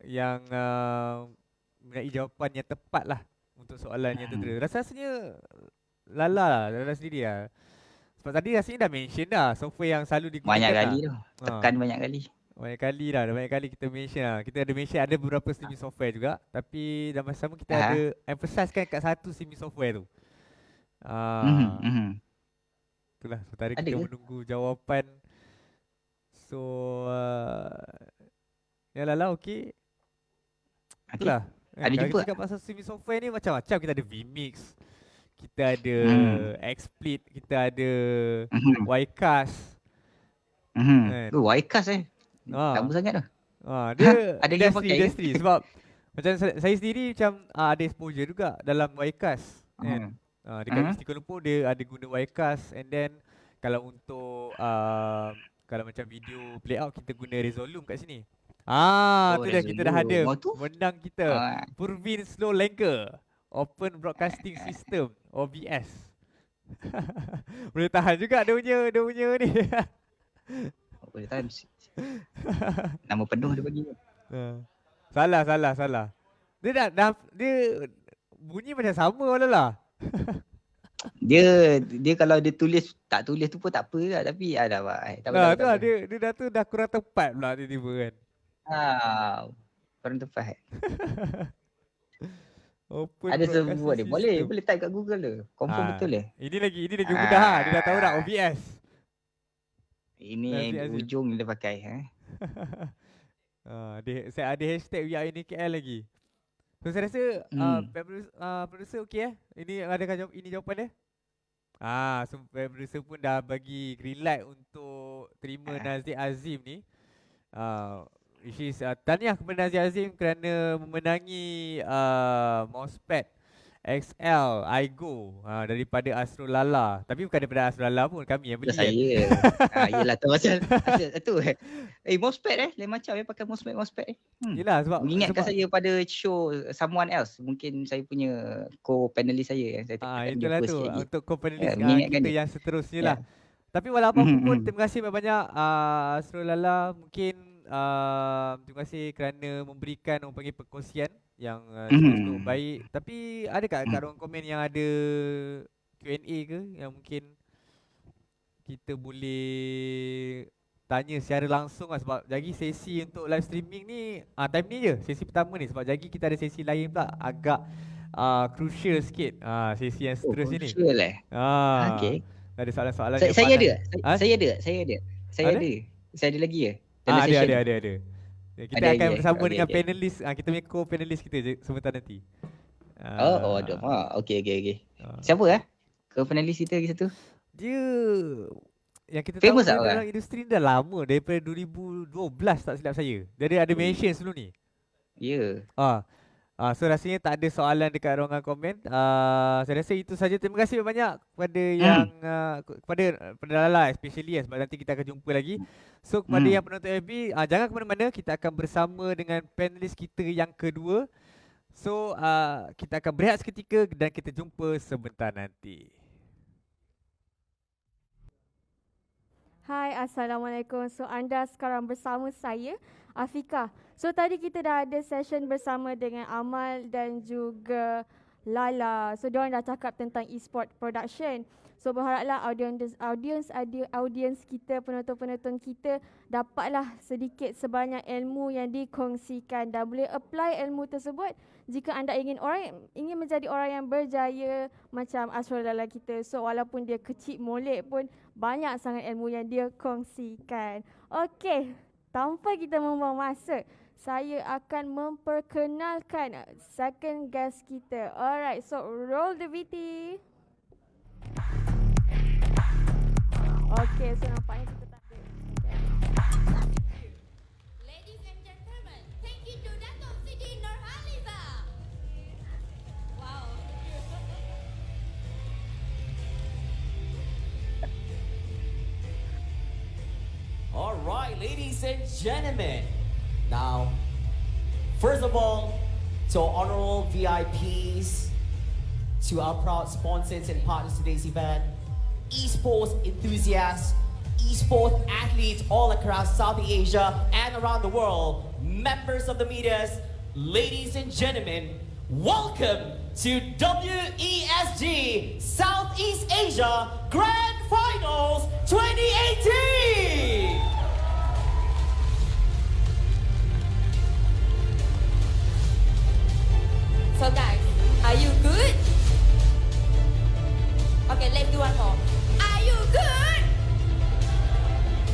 yang mempunyai jawapan yang tepat lah untuk soalan yang tertera. Rasanya Lala sendiri lah. Sebab tadi rasanya dah mention dah software yang selalu digunakan. Banyak kali tu. Tekan banyak kali. Banyak kali kita mention lah. Kita ada mention ada beberapa streaming software juga. Tapi dalam masa sama kita ada emphasizekan kat satu streaming software tu. Itulah sementara kita menunggu jawapan. So ya Lala okey. Itulah. Ada kalau jumpa. kita cakap pasal streaming software ni macam-macam. Kita ada vMix, kita ada XSplit, kita ada Ycast. Ycast lama sangat tu. Dia ada industri sebab macam saya sendiri macam ada exposure juga dalam Ycast kan. Dekat Universiti Kuala Lumpur dia ada guna Ycast, and then kalau untuk kalau macam video playout kita guna Resolume kat sini. Tu dah kita dah ada menang kita. Purvin Slow Lanker Open Broadcasting System OBS. Boleh tahan juga dia punya ni. Boleh tahan. Nama penuh dia bagi. Salah. Dia bunyi macam sama lah. Dia kalau dia tak tulis tu pun tak apa lah, tapi ada dia dah kurang tepat pula tiba-tiba kan. Kurang tepat. Ada sebut dia. Boleh type kat Google tu. Confirm betul dia. Ini lagi mudah Dia dah tahu dah OBS. Ini ujung dia pakai saya ada hashtag UniKL lagi. So saya rasa producer okey Ini adakah ini jawapan dia? So producer pun dah bagi green light untuk terima Nazir Azim ni. Which is tahniah kepada Nazir Azim kerana memenangi mousepad XL iGo daripada Asrul Lala. Tapi bukan daripada Asrul Lala pun, kami yang beli. Saya. Yelah tu macam tu mousepad lain macam pakai mousepad. Yelah sebab mengingatkan saya pada show someone else. Mungkin saya punya co-panelist saya yang saya itulah tu untuk co-panelist kita yang seterusnya lah. Tapi walaupun pun terima kasih banyak Asrul Lala. Mungkin terima kasih kerana memberikan orang panggil perkongsian yang cukup baik. Tapi ada kat ruang komen yang ada Q&A ke yang mungkin kita boleh tanya secara langsung lah, sebab lagi sesi untuk live streaming ni time ni je, sesi pertama ni. Sebab lagi kita ada sesi lain pula agak crucial sikit, sesi yang seterusnya ni. Crucial okay. Ada soalan-soalan saya ada lagi ya. Ada. Kita akan bersama dengan panelist. Kita punya co-panelist kita je sebentar nanti. Okey. Siapa co-panelist kita lagi satu? Dia yang kita famous tahu dalam industri ni dah lama, daripada 2012 tak silap saya. Jadi ada mention sebelum ni. Ya. So rasanya tak ada soalan dekat ruangan komen. Saya rasa itu saja. Terima kasih banyak kepada yang kepada Lala especially sebab nanti kita akan jumpa lagi. So kepada yang penonton FB, jangan ke mana-mana, kita akan bersama dengan panelis kita yang kedua. So kita akan berehat seketika dan kita jumpa sebentar nanti. Hai, Assalamualaikum. So anda sekarang bersama saya, Afika. So tadi kita dah ada session bersama dengan Amal dan juga Lala. So diorang dah cakap tentang e-sport production. So berharaplah audiens kita, penonton-penonton kita dapatlah sedikit sebanyak ilmu yang dikongsikan dan boleh apply ilmu tersebut jika anda ingin menjadi orang yang berjaya macam Asrul Lala kita. So walaupun dia kecil molek pun banyak sangat ilmu yang dia kongsikan. Okey, tanpa kita membuang masa, saya akan memperkenalkan second guest kita. Alright, so roll the VT. Okay, so nampaknya kita tak ada. Ladies and gentlemen, thank you to Dato' Siti Nurhaliza. Wow. All right, ladies and gentlemen. Now, first of all, to our honorable VIPs, to our proud sponsors and partners of today's event, esports enthusiasts, esports athletes all across Southeast Asia and around the world, members of the media, ladies and gentlemen, welcome to WESG Southeast Asia Grand Finals 2018! So guys, are you good? Okay, let's do one more. Are you good?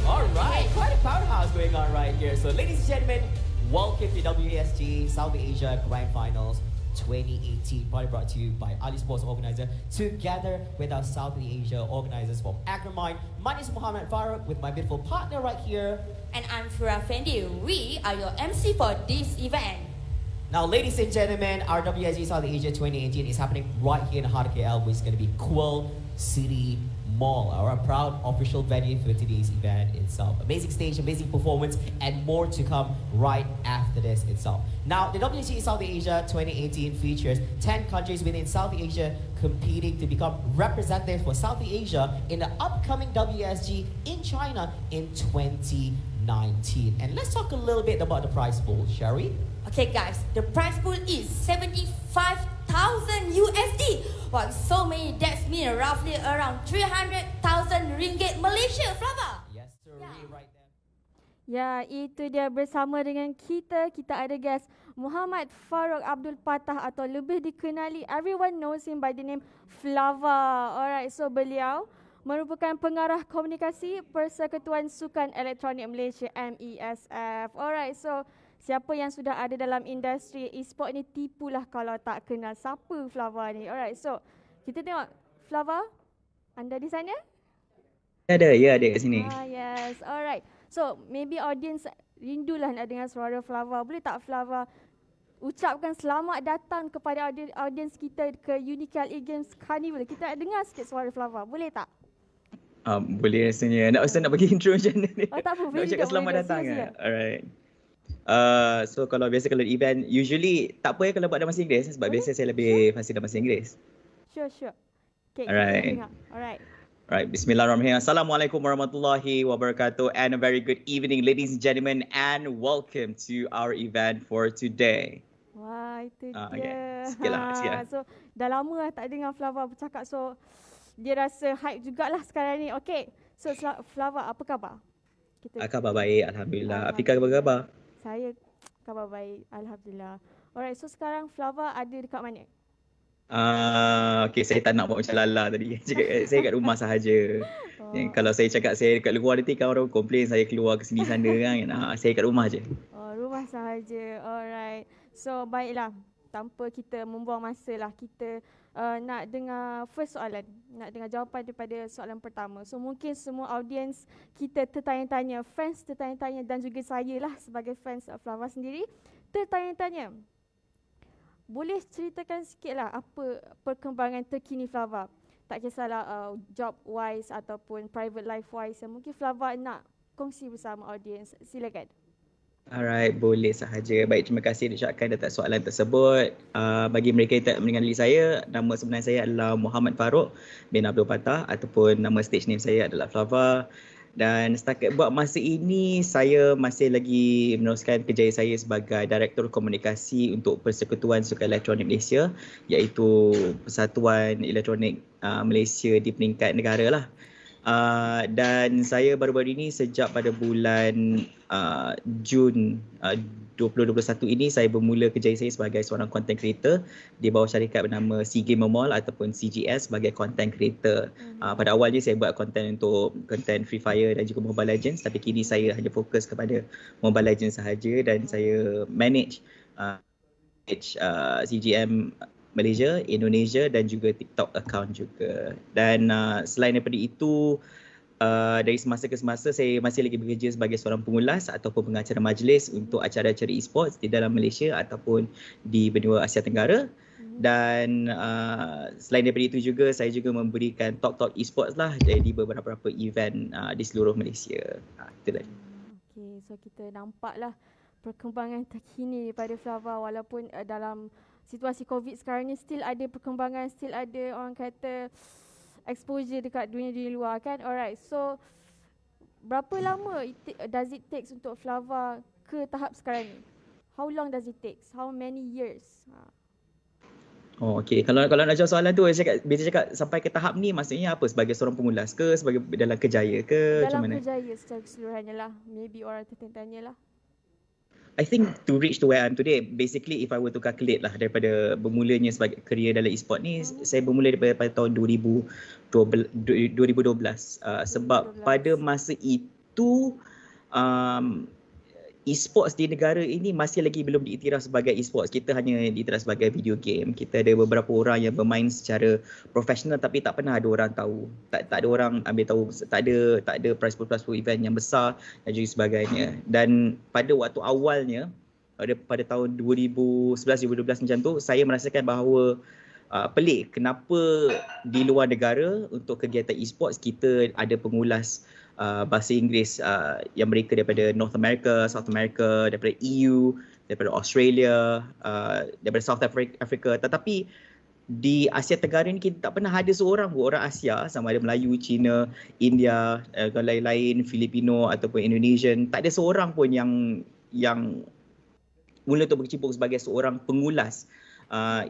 All right, quite a powerhouse going on right here. So, ladies and gentlemen, welcome to WESG South Asia Grand Finals 2018, probably brought to you by Ali Sports Organizer, together with our South Asia organizers from Akramain. My name is Muhammad Farouq with my beautiful partner right here. And I'm Fura Fendi. We are your MC for this event. Now, ladies and gentlemen, our WSG South Asia 2018 is happening right here in the heart of KL, which is going to be Quill City Mall, our proud official venue for today's event itself. Amazing stage, amazing performance, and more to come right after this itself. Now, the WSG South Asia 2018 features 10 countries within South Asia competing to become representatives for South Asia in the upcoming WSG in China in 2019. And let's talk a little bit about the prize pool, shall we? Okay guys, the prize pool is 75,000 USD. Wow, so many, that's mean roughly around 300,000 ringgit Malaysia, Flava. Yes, sir, right there. Ya, itu dia bersama dengan kita. Kita ada guest Muhammad Farouq Abdul Fatah atau lebih dikenali, everyone knows him by the name Flava. Alright, so beliau merupakan pengarah komunikasi Persekutuan Sukan Elektronik Malaysia MESF. Alright, so siapa yang sudah ada dalam industri e-sport ni tipulah kalau tak kenal siapa Flava ni. Alright, so kita tengok Flava, anda di sana? Ada kat sini. Yes, alright. So maybe audience rindulah nak dengar suara Flava. Boleh tak Flava ucapkan selamat datang kepada audience kita ke UniKL E-Games Carnival. Kita nak dengar sikit suara Flava. Boleh tak? Boleh rasanya. Nak bagi intro macam mana ni? Oh tak apa, nak ucapkan selamat datang kan? Alright. So kalau event usually tak apa kalau buat dalam bahasa Inggeris sebab biasa saya lebih fasih dalam bahasa Inggeris. Sure. Okay, alright. Alright, bismillahirrahmanirrahim. Assalamualaikum warahmatullahi wabarakatuh and a very good evening ladies and gentlemen and welcome to our event for today. Wah, itu dia. Okay. Sikit lah. So dah lama lah tak dengar Flava bercakap, so dia rasa hype jugalah sekarang ni. Okay, so Flava apa khabar? Khabar baik, Alhamdulillah. Afika apa khabar? Saya khabar baik, Alhamdulillah. Alright, so sekarang Flava ada dekat mana? Okay, saya tak nak buat macam Lala tadi. Saya kat rumah sahaja. Kalau saya cakap saya dekat luar nanti kan orang komplain saya keluar ke sini sana kan. Saya kat rumah je. Oh, rumah sahaja. Alright. So, baiklah. Tanpa kita membuang masa lah, kita nak dengar first soalan. Nak dengar jawapan daripada soalan pertama. So, mungkin semua audience kita tertanya-tanya, fans tertanya-tanya dan juga saya lah sebagai fans Flava sendiri tertanya-tanya. Boleh ceritakan sikitlah apa perkembangan terkini Flava? Tak kisahlah job wise ataupun private life wise yang mungkin Flava nak kongsi bersama audience. Silakan. Alright, boleh sahaja. Baik, terima kasih diucapkan atas soalan tersebut. Bagi mereka yang tak mengenali saya, nama sebenar saya adalah Muhammad Farouq bin Abdul Fatah ataupun nama stage name saya adalah Flava. Dan setakat buat masa ini, saya masih lagi meneruskan kerjaya saya sebagai Direktur Komunikasi untuk Persekutuan Sukan Elektronik Malaysia, iaitu Persatuan Elektronik Malaysia di peringkat negara lah. Dan saya baru-baru ini sejak pada bulan Jun 2021 ini saya bermula kerjaya saya sebagai seorang content creator di bawah syarikat bernama SEA Gamer Mall ataupun CGS sebagai content creator. Pada awalnya saya buat content untuk content Free Fire dan juga Mobile Legends, tapi kini saya hanya fokus kepada Mobile Legends sahaja dan saya manage CGM Malaysia, Indonesia dan juga TikTok account juga. Dan selain daripada itu, dari semasa ke semasa saya masih lagi bekerja sebagai seorang pengulas ataupun pengacara majlis untuk acara-acara e-sport di dalam Malaysia ataupun di benua Asia Tenggara. Dan selain daripada itu juga saya juga memberikan talk-talk e-sports lah di beberapa event di seluruh Malaysia. Itulah. Okay, so kita nampaklah perkembangan terkini daripada Flava walaupun dalam situasi COVID sekarang ni still ada perkembangan, still ada orang kata exposure dekat dunia di luar kan. Alright, so berapa lama does it takes untuk Flava ke tahap sekarang ni? How long does it takes? How many years? Oh, okey. Kalau nak jawab soalan tu, bila cakap sampai ke tahap ni maksudnya apa? Sebagai seorang pengulas ke? Sebagai dalam kerjaya ke? Dalam Macam mana? kerjaya secara keseluruhannya lah. Maybe orang tertanya lah. I think to reach to where I am today, basically if I were to calculate lah daripada bermulanya sebagai career dalam e-sport ni, saya bermula daripada tahun 2012. Sebab pada masa itu e-sports di negara ini masih lagi belum diiktiraf sebagai e-sports. Kita hanya diiktiraf sebagai video game. Kita ada beberapa orang yang bermain secara profesional tapi tak pernah ada orang tahu. Tak ada orang ambil tahu, tak ada prize pool event yang besar dan juga sebagainya. Dan pada waktu awalnya pada tahun 2011-2012 macam tu, saya merasakan bahawa pelik kenapa di luar negara untuk kegiatan e-sports kita ada pengulas bahasa Inggeris yang mereka daripada North America, South America, daripada EU, daripada Australia, daripada South Africa. Tetapi di Asia Tenggara ni kita tak pernah ada seorang pun orang Asia, sama ada Melayu, Cina, India, lain-lain, Filipino ataupun Indonesian, tak ada seorang pun yang mula untuk berkecimpung sebagai seorang pengulas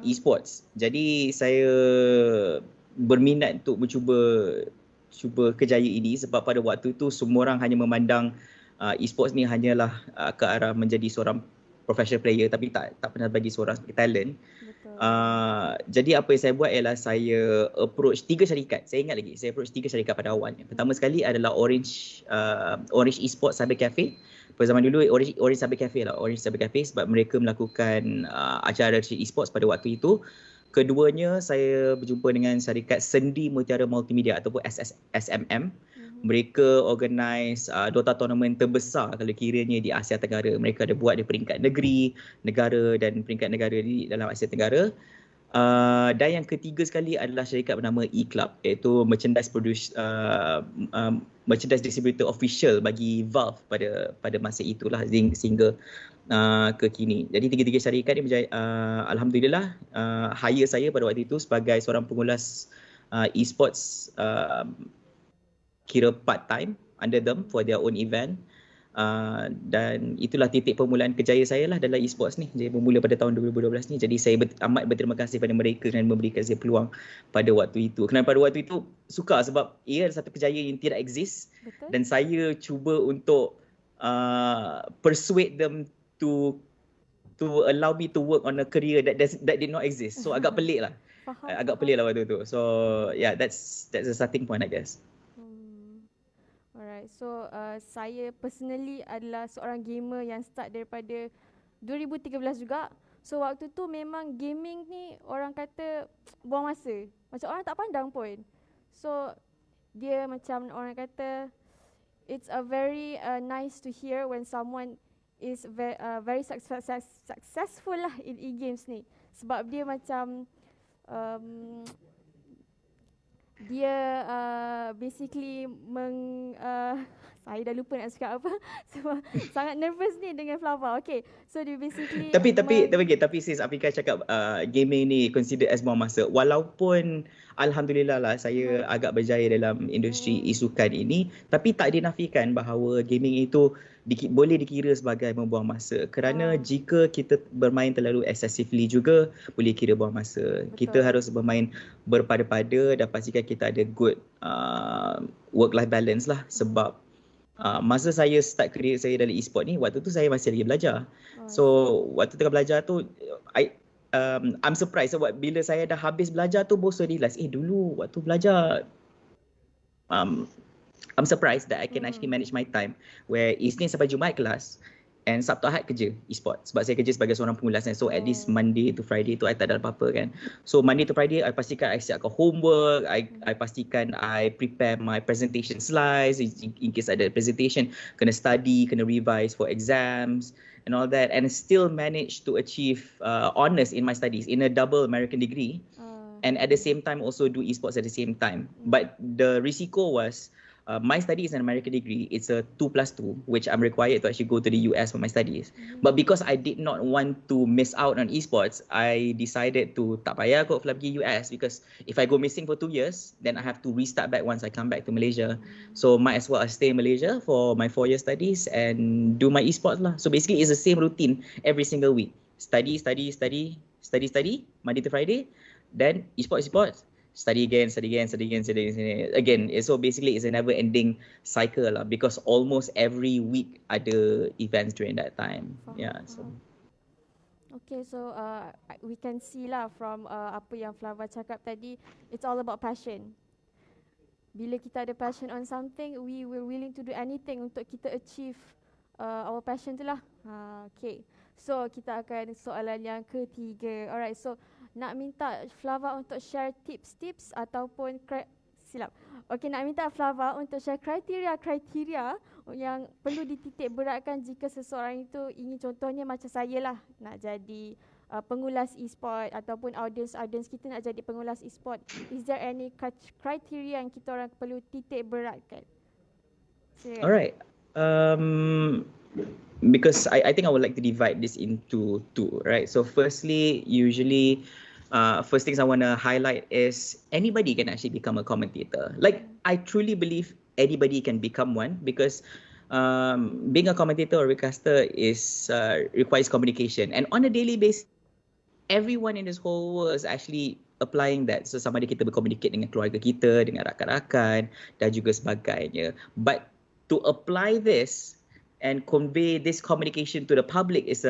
e-sports. Jadi saya berminat untuk cuba kerjaya ini sebab pada waktu itu semua orang hanya memandang e-sports ni hanyalah ke arah menjadi seorang professional player tapi tak pernah bagi seorang talent. Jadi apa yang saya buat ialah saya approach 3 syarikat. Saya ingat lagi, saya approach 3 syarikat pada awalnya. Pertama sekali adalah Orange E-Sport Cyber Cafe. Pada zaman dulu Orange Cyber Cafe lah, Orange Cyber Cafe sebab mereka melakukan acara e-sports pada waktu itu. Keduanya saya berjumpa dengan syarikat Sendi Mutiara Multimedia ataupun SMM. Mereka organise Dota tournament terbesar kalau kiranya di Asia Tenggara. Mereka ada buat di peringkat negeri, negara dan peringkat negara di dalam Asia Tenggara. Dan yang ketiga sekali adalah syarikat bernama E-Club, iaitu merchandise distributor official bagi Valve pada masa itulah sehingga ke kini. Jadi tiga-tiga syarikat ni alhamdulillah hire saya pada waktu itu sebagai seorang pengulas e-sports kira part time under them for their own event. Dan itulah titik permulaan kerjaya saya lah dalam e-sports ni. Jadi bermula pada tahun 2012 ni. Jadi saya amat berterima kasih pada mereka kerana memberikan saya peluang pada waktu itu. Kerana pada waktu itu suka sebab ia adalah satu kerjaya yang tidak exist. Betul. Dan saya cuba untuk persuade them to allow me to work on a career that did not exist. So agak pelik lah. Agak pelik lah waktu tu. So yeah, that's the starting point I guess. Alright, so saya personally adalah seorang gamer yang start daripada 2013 juga. So waktu tu memang gaming ni orang kata buang masa. Macam orang tak pandang pun. So dia macam orang kata it's a very nice to hear when someone is very successful lah in e-games ni. Sebab dia macam dia basically Saya dah lupa nak cakap apa. Sebab sangat nervous ni dengan Flava. Okay, so dia basically Tapi sis Afika cakap gaming ni considered as buang masa. Walaupun alhamdulillah lah saya agak berjaya dalam industri e-sukan ini, tapi tak dinafikan bahawa gaming itu boleh dikira sebagai membuang masa. Kerana jika kita bermain terlalu excessively juga boleh kira buang masa. Betul. Kita harus bermain berpada-pada dan pastikan kita ada good work-life balance lah. Sebab masa saya start career saya dalam e-sport ni, waktu tu saya masih lagi belajar. So waktu tengah belajar tu I'm surprised sebab bila saya dah habis belajar tu baru saya realise dulu waktu belajar I'm surprised that I can actually manage my time where Isnin sampai Jumaat kelas and Sabtu Ahad kerja e-sport sebab saya kerja sebagai seorang pengulas kan. So at least Monday to Friday tu I tak ada apa-apa kan. So Monday to Friday I pastikan I siapkan homework, I pastikan I prepare my presentation slides in case ada presentation, kena study, kena revise for exams and all that, and still manage to achieve honours in my studies in a double American degree and at the same time also do e-sports at the same time. But the risiko was my study is an American degree. It's a 2+2, which I'm required to actually go to the US for my studies. But because I did not want to miss out on esports, I decided to tak payah kot pergi US, because if I go missing for 2 years, then I have to restart back once I come back to Malaysia. So might as well I stay in Malaysia for my 4-year studies and do my esports lah. So basically it's the same routine every single week. Study, Monday to Friday, then esports. Study again. So basically it's a never-ending cycle lah, because almost every week ada events during that time. Yeah. So. Okay, so we can see lah from apa yang Flava cakap tadi, it's all about passion. Bila kita ada passion on something, we will willing to do anything untuk kita achieve our passion tu lah. Okay, so kita akan soalan yang ketiga. Alright, so nak minta Flava untuk share tips-tips ataupun nak minta Flava untuk share kriteria yang perlu dititik beratkan jika seseorang itu ingin, contohnya macam saya lah, nak jadi pengulas e-sport ataupun audience kita nak jadi pengulas e-sport. Is there any criteria yang kita orang perlu titik beratkan? Alright. Because I think I would like to divide this into two, right? So firstly, usually first things I want to highlight is anybody can actually become a commentator. Like, I truly believe anybody can become one, because being a commentator or recaster requires communication, and on a daily basis everyone in this whole world is actually applying that. So sama ada kita berkomunikasi dengan keluarga kita, dengan rakan-rakan dan juga sebagainya. But to apply this and convey this communication to the public is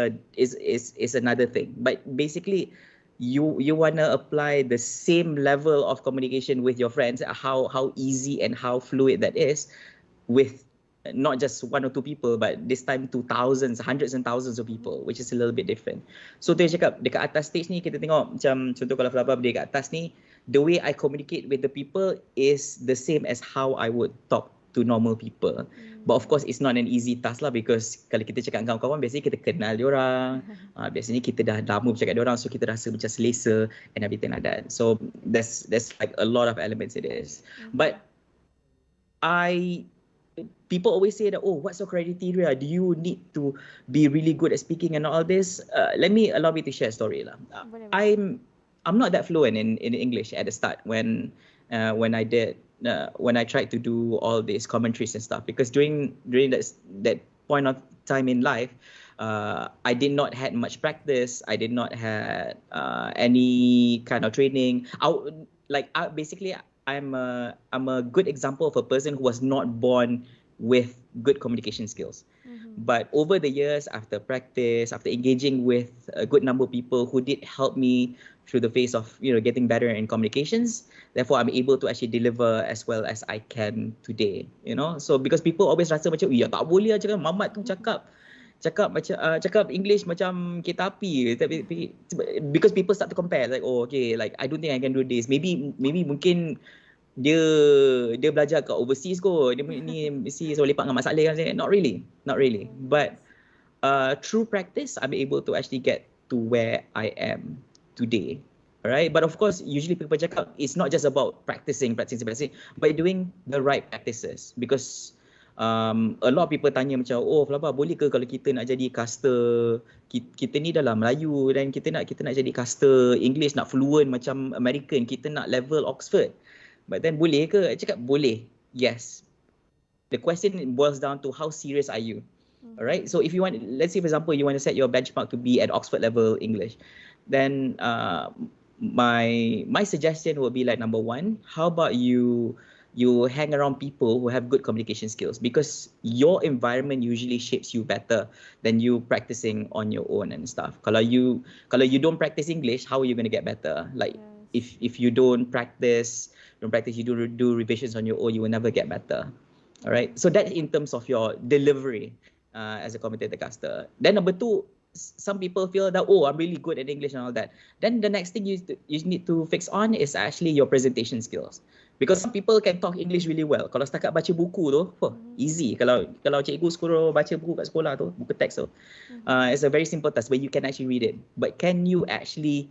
another thing. But basically you want to apply the same level of communication with your friends, how easy and how fluid that is, with not just 1 or 2 people, but this time to thousands, hundreds and thousands of people, which is a little bit different. So tu yang cakap, dekat atas stage ni kita tengok macam contoh kalau Flava berdiri kat atas ni, the way I communicate with the people is the same as how I would talk to normal people. But of course it's not an easy task lah, because kalau kita cakap dengan kawan-kawan biasanya kita kenal diorang, biasanya kita dah lama bercakap diorang, so kita rasa macam selesa and everything like that. So there's like a lot of elements it is. But people always say that, oh, what's your criteria? Do you need to be really good at speaking and all this? Allow me to share a story lah. I'm not that fluent in English at the start when I tried to do all these commentaries and stuff, because during that point of time in life, I did not had much practice. I did not had any kind of training. Basically, I'm a good example of a person who was not born with good communication skills. But over the years, after practice, after engaging with a good number of people who did help me through the phase of getting better in communications, therefore I'm able to actually deliver as well as I can today. So because people always rasa macam, ya tak boleh aja kan Mamat tu cakap English macam kereta api. Because people start to compare, like, oh okay, like I don't think I can do this. Maybe mungkin dia belajar kat overseas kot. Dia ni mesti so lepak dengan Mak Saleh kan. Not really. But through practice, I'm able to actually get to where I am today. Alright, but of course, usually people cakap it's not just about practicing, but doing the right practices. Because A lot of people tanya macam, oh Flava, boleh ke kalau kita nak jadi caster, kita ni dalam Melayu dan kita nak jadi caster English, nak fluent macam American, kita nak level Oxford. But then boleh ke? I cakap boleh. Yes. The question boils down to how serious are you? Alright, so if you want, let's say for example, you want to set your benchmark to be at Oxford level English, then my suggestion would be like, number one, how about you hang around people who have good communication skills, because your environment usually shapes you better than you practicing on your own and stuff. Kalau you don't practice English, how are you going to get better? Like if you don't practice, you don't do revisions on your own, you will never get better. All right, so that's in terms of your delivery as a commentator caster. Then number two, some people feel that, oh, I'm really good at English and all that. Then the next thing you need to fix on is actually your presentation skills. Because some people can talk English really well. Kalau setakat baca buku tu, easy. Kalau cikgu suruh baca buku kat sekolah tu, buku teks tu, it's a very simple task where you can actually read it. But can you actually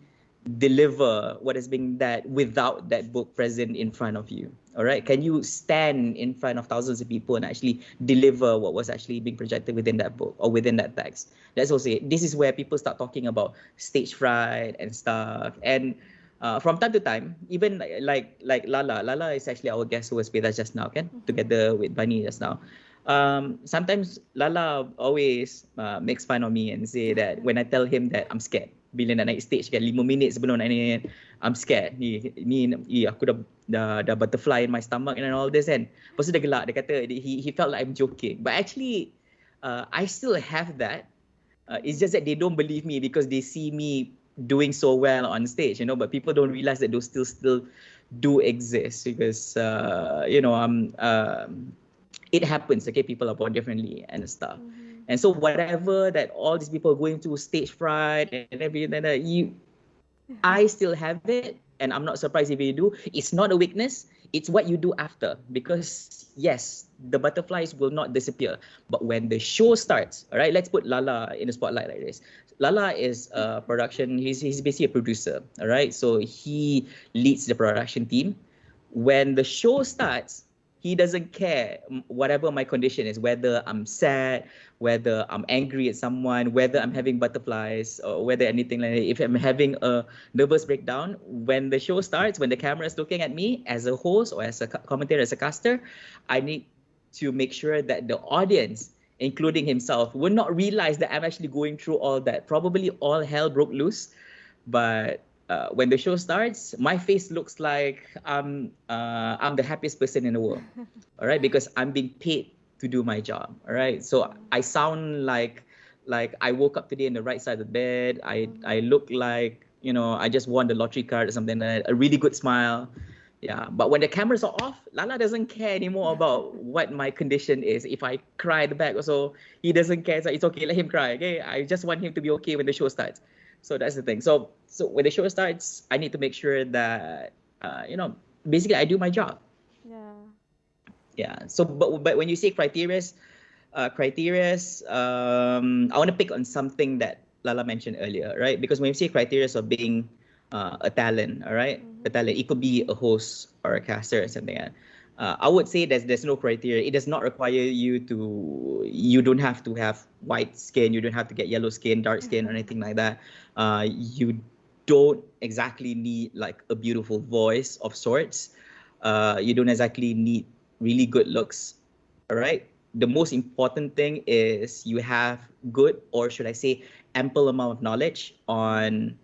deliver what is being that without that book present in front of you? All right, can you stand in front of thousands of people and actually deliver what was actually being projected within that book or within that text? That's also it. This is where people start talking about stage fright and stuff. And from time to time, even like Lala is actually our guest who was with us just now, kan? Together with Bunny just now. Sometimes Lala always makes fun of me and say that when I tell him that I'm scared, bila nak naik stage kan, 5 minit sebelum nak naik, I'm scared. Ni aku dah butterfly in my stomach and all this kan. Lepas tu dia gelak, dia kata he felt like I'm joking. But actually, I still have that. It's just that they don't believe me because they see me doing so well on stage, but people don't realize that those still do exist because, it happens, okay? People are born differently and stuff. And so whatever that all these people are going through, stage fright and everything, I still have it, and I'm not surprised if you do. It's not a weakness, it's what you do after. Because yes, the butterflies will not disappear. But when the show starts, all right, let's put Lala in the spotlight like this. Lala is a production, he's basically a producer, all right? So he leads the production team. When the show starts, he doesn't care whatever my condition is, whether I'm sad, whether I'm angry at someone, whether I'm having butterflies, or whether anything like that. If I'm having a nervous breakdown, when the show starts, when the camera is looking at me as a host or as a commentator, as a caster, I need to make sure that the audience, including himself, will not realize that I'm actually going through all that. Probably all hell broke loose, but when the show starts, my face looks like I'm the happiest person in the world, all right? Because I'm being paid to do my job, all right? So I sound like I woke up today in the right side of the bed. I look like, I just won the lottery card or something like that. A really good smile. Yeah, but when the cameras are off, Lala doesn't care anymore about what my condition is. If I cry at the back also, he doesn't care. So it's okay, let him cry, okay? I just want him to be okay when the show starts. So that's the thing. So when the show starts, I need to make sure that, basically I do my job. Yeah. So, but when you say criteria, I want to pick on something that Lala mentioned earlier, right? Because when you say criteria of being a talent, all right? A talent, it could be a host or a caster or something. I would say there's no criteria. It does not require you don't have to have white skin, you don't have to get yellow skin, dark skin, or anything like that. You don't exactly need like a beautiful voice of sorts. You don't exactly need really good looks, all right? The most important thing is you have good, or should I say ample amount of knowledge on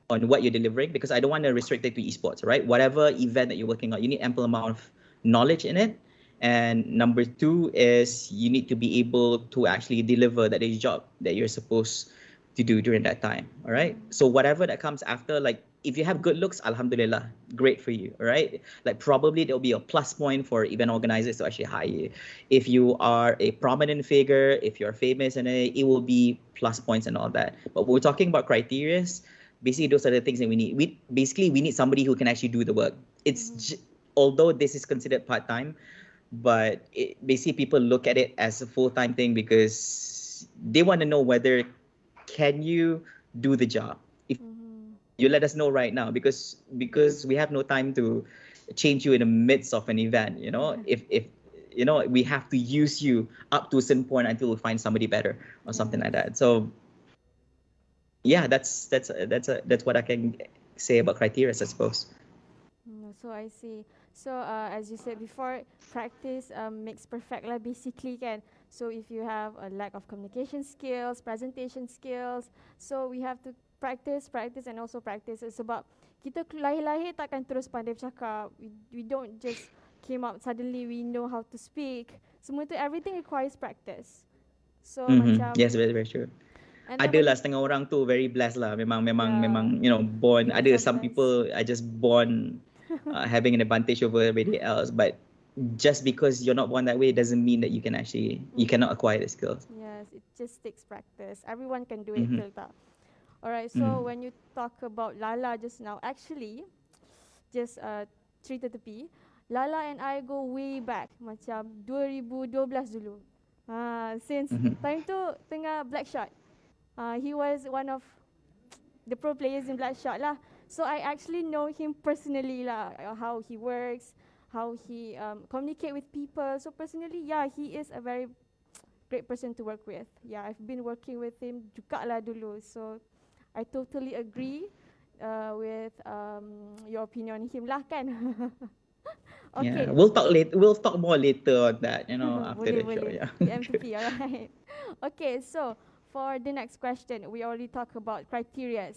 what you're delivering, because I don't want to restrict it to esports, right? Whatever event that you're working on, you need ample amount of knowledge in it. And number two is you need to be able to actually deliver that job that you're supposed to do during that time, all right? So whatever that comes after, like if you have good looks, alhamdulillah, great for you, all right? Like probably there'll be a plus point for event organizers to actually hire you. If you are a prominent figure, if you're famous, and it will be plus points and all that. But when we're talking about criteria, basically those are the things that we need. We need somebody who can actually do the work. Although this is considered part-time, but basically people look at it as a full-time thing because they want to know whether can you do the job. If you let us know right now, because we have no time to change you in the midst of an event, if we have to use you up to a certain point until we find somebody better or something like that. So yeah, that's what I can say about criteria, I suppose. So I see. So as you said before, practice makes perfect lah basically kan. So if you have a lack of communication skills, presentation skills, so we have to practice and also practice. Sebab kita lahir-lahir takkan terus pandai bercakap. We don't just came out suddenly we know how to speak. Semua tu everything requires practice. So macam yes, very very true. Adalah setengah orang tu very blessed lah. Memang born. Ada some people are just born having an advantage over everybody else, but just because you're not born that way doesn't mean that you cannot acquire the skills. Yes, it just takes practice. Everyone can do it, betul tak? Alright, so when you talk about Lala just now, actually, just cerita tepi, Lala and I go way back, macam 2012 dulu. Since time tu tengah Blackshot. He was one of the pro players in Blackshot lah. So I actually know him personally lah, how he works, how he communicate with people. So personally, yeah, he is a very great person to work with. Yeah, I've been working with him juga lah dulu. So I totally agree with your opinion on him lah kan. Okay. Yeah, we'll talk more later on that, after the show. Yeah. The MVP, alright. Okay, so for the next question, we already talked about criteria.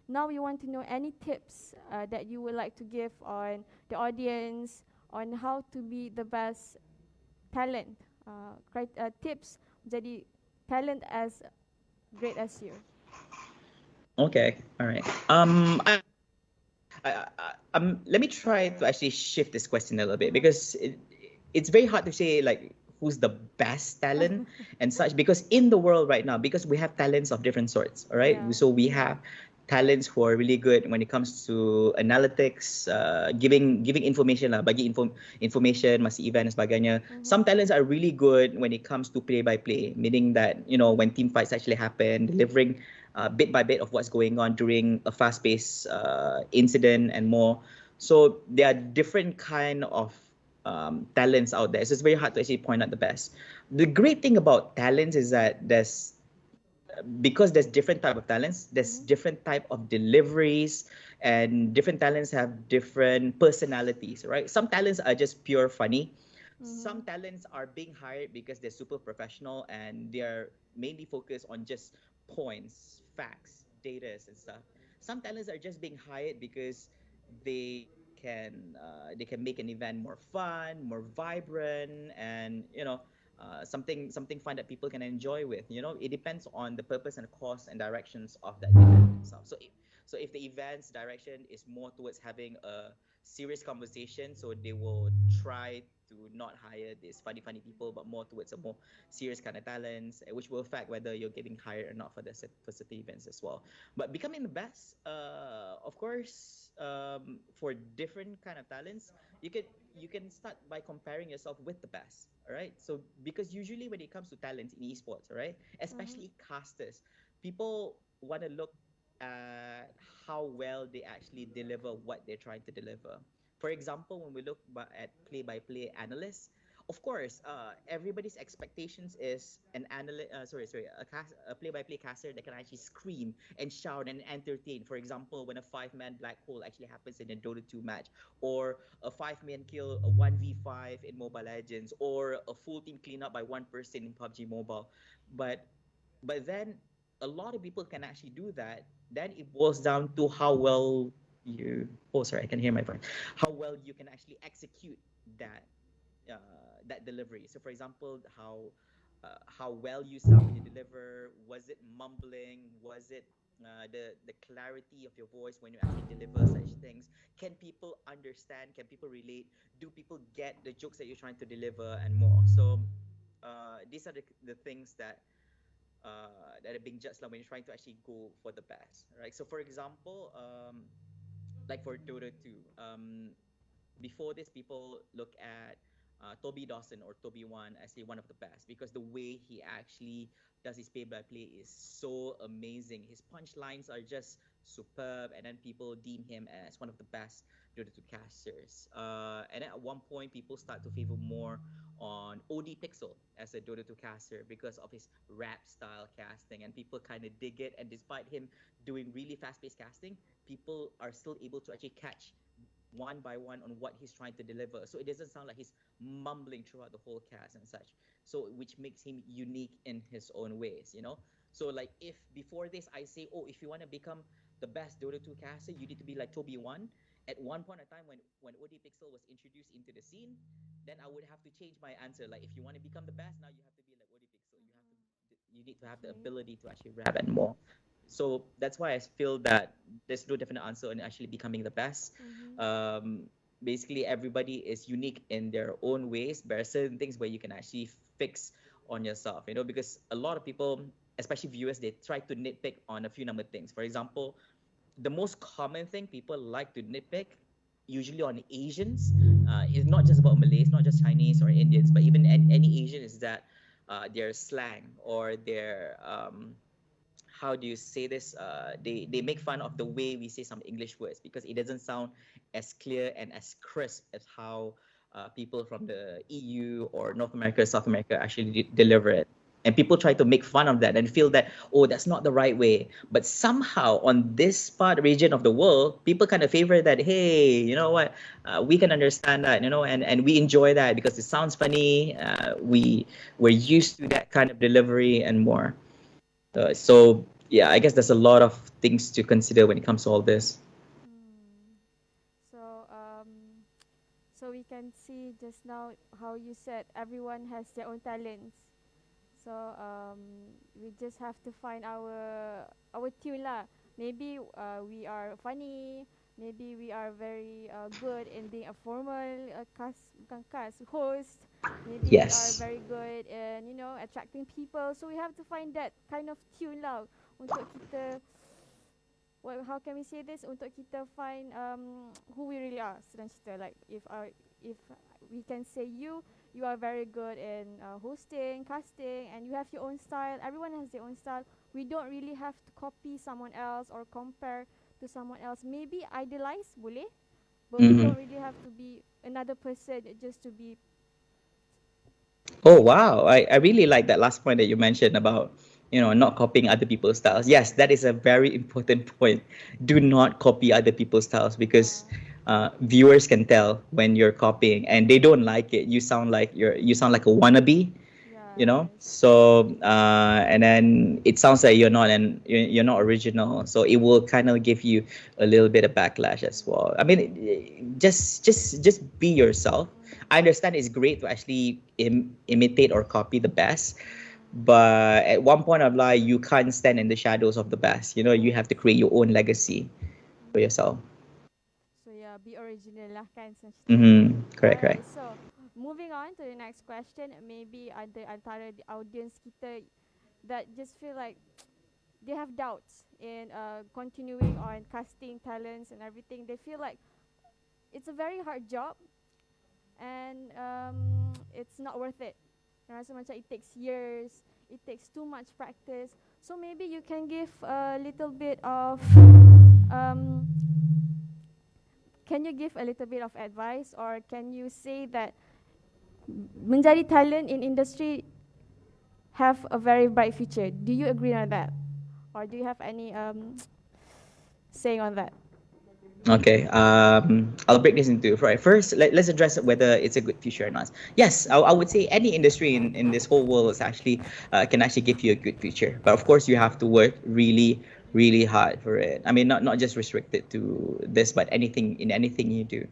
Now we want to know any tips that you would like to give on the audience on how to be the best talent. Tips jadi talent as great as you. Okay, all right. Let me try to actually shift this question a little bit, because it's very hard to say like who's the best talent and such, because in the world right now, because we have talents of different sorts, all right? Yeah. So we have talents who are really good when it comes to analytics, giving information lah, bagi information, masa event dan sebagainya. Some talents are really good when it comes to play-by-play, meaning that, when team fights actually happen, delivering bit by bit of what's going on during a fast-paced incident and more. So there are different kind of talents out there. So it's very hard to actually point out the best. The great thing about talents is that because there's different type of talents, there's different type of deliveries, and different talents have different personalities, right? Some talents are just pure funny. Some talents are being hired because they're super professional and they're mainly focused on just points, facts, data and stuff. Some talents are just being hired because they can make an event more fun, more vibrant, and something fun that people can enjoy with. It depends on the purpose and the cause and directions of that event itself. So if the event's direction is more towards having a serious conversation, so they will try to not hire these funny people, but more towards a more serious kind of talents, which will affect whether you're getting hired or not for certain events as well. But becoming the best, of course, for different kind of talents, you can start by comparing yourself with the best. All right. So because usually when it comes to talents in esports, all right, especially casters, people want to look at how well they actually deliver what they're trying to deliver. For example, when we look at play-by-play analysts, of course, everybody's expectations is a play-by-play caster that can actually scream and shout and entertain. For example, when a 5-man black hole actually happens in a Dota 2 match, or a 5-man kill, a 1v5 in Mobile Legends, or a full team cleanup by one person in PUBG Mobile. But then a lot of people can actually do that. Then it boils down to how well I can hear my phone. How well you can actually execute that delivery. So for example, how well you sound when you deliver. Was it mumbling? Was it the clarity of your voice when you actually deliver such things? Can people understand? Can people relate? Do people get the jokes that you're trying to deliver and more? So these are the things that are being judged when you're trying to actually go for the best, right? So for example, like for Dota 2, before this, people look at Toby Dawson or Toby One as one of the best, because the way he actually does his play-by-play is so amazing. His punchlines are just superb, and then people deem him as one of the best Dota 2 casters. And then at one point, people start to favor more on OD Pixel as a Dota 2 caster because of his rap style casting, and people kind of dig it. And despite him doing really fast-paced casting, people are still able to actually catch one by one on what he's trying to deliver. So it doesn't sound like he's mumbling throughout the whole cast and such. So which makes him unique in his own ways, you know? So like if before this I say, oh, if you want to become the best Dota 2 caster, you need to be like Toby 1. At one point in time when OD Pixel was introduced into the scene, then I would have to change my answer. Like if you want to become the best, now you have to be like OD Pixel. You need to have the ability to actually rap and more. So that's why I feel that there's no definite answer on actually becoming the best. Basically, everybody is unique in their own ways. There are certain things where you can actually fix on yourself, you know, because a lot of people, especially viewers, they try to nitpick on a few number of things. For example, the most common thing people like to nitpick, usually on Asians, is not just about Malays, not just Chinese or Indians, but even any Asian, is that their slang or their how do you say this? They make fun of the way we say some English words because it doesn't sound as clear and as crisp as how people from the EU or North America, South America actually deliver it. And people try to make fun of that and feel that, oh, that's not the right way. But somehow on this region of the world, people kind of favor that, hey, you know what, we can understand that, you know, and we enjoy that because it sounds funny. We're used to that kind of delivery and more. So yeah, I guess there's a lot of things to consider when it comes to all this. So we can see just now how you said everyone has their own talents. So we just have to find our tune lah. Maybe we are funny. Maybe we are very good in being a formal host. Maybe Yes. we are very good in, you know, attracting people. So we have to find that kind of tune lah untuk kita. How can we say this? Untuk kita find who we really are. Sedang cerita, like if we can say you are very good in hosting, casting, and you have your own style. Everyone has their own style. We don't really have to copy someone else or compare to someone else. Maybe idolize boleh, but we don't really have to be another person just to be. Oh wow, I really like that last point that you mentioned about, you know, not copying other people's styles. Yes, that is a very important point. Do not copy other people's styles because viewers can tell when you're copying and they don't like it. You sound like a wannabe, you know. So and then it sounds like you're not original. So it will kind of give you a little bit of backlash as well. I mean, just be yourself. I understand it's great to actually imitate or copy the best, but at one point of life, you can't stand in the shadows of the best. You know, you have to create your own legacy for yourself. So yeah, be original lah kan. Correct. So moving on to the next question, maybe antara the audience kita that just feel like they have doubts in continuing on casting talents and everything. They feel like it's a very hard job and it's not worth it. Rasa macam it takes years, it takes too much practice. So maybe you can give a little bit of can you give a little bit of advice, or can you say that menjadi talent in industry have a very bright future? Do you agree on that, or do you have any saying on that? Okay, I'll break this into right. First, let's address whether it's a good future or not. Yes, I would say any industry in this whole world is actually can actually give you a good future, but of course you have to work really hard for it. I mean, not just restricted to this, but anything you do.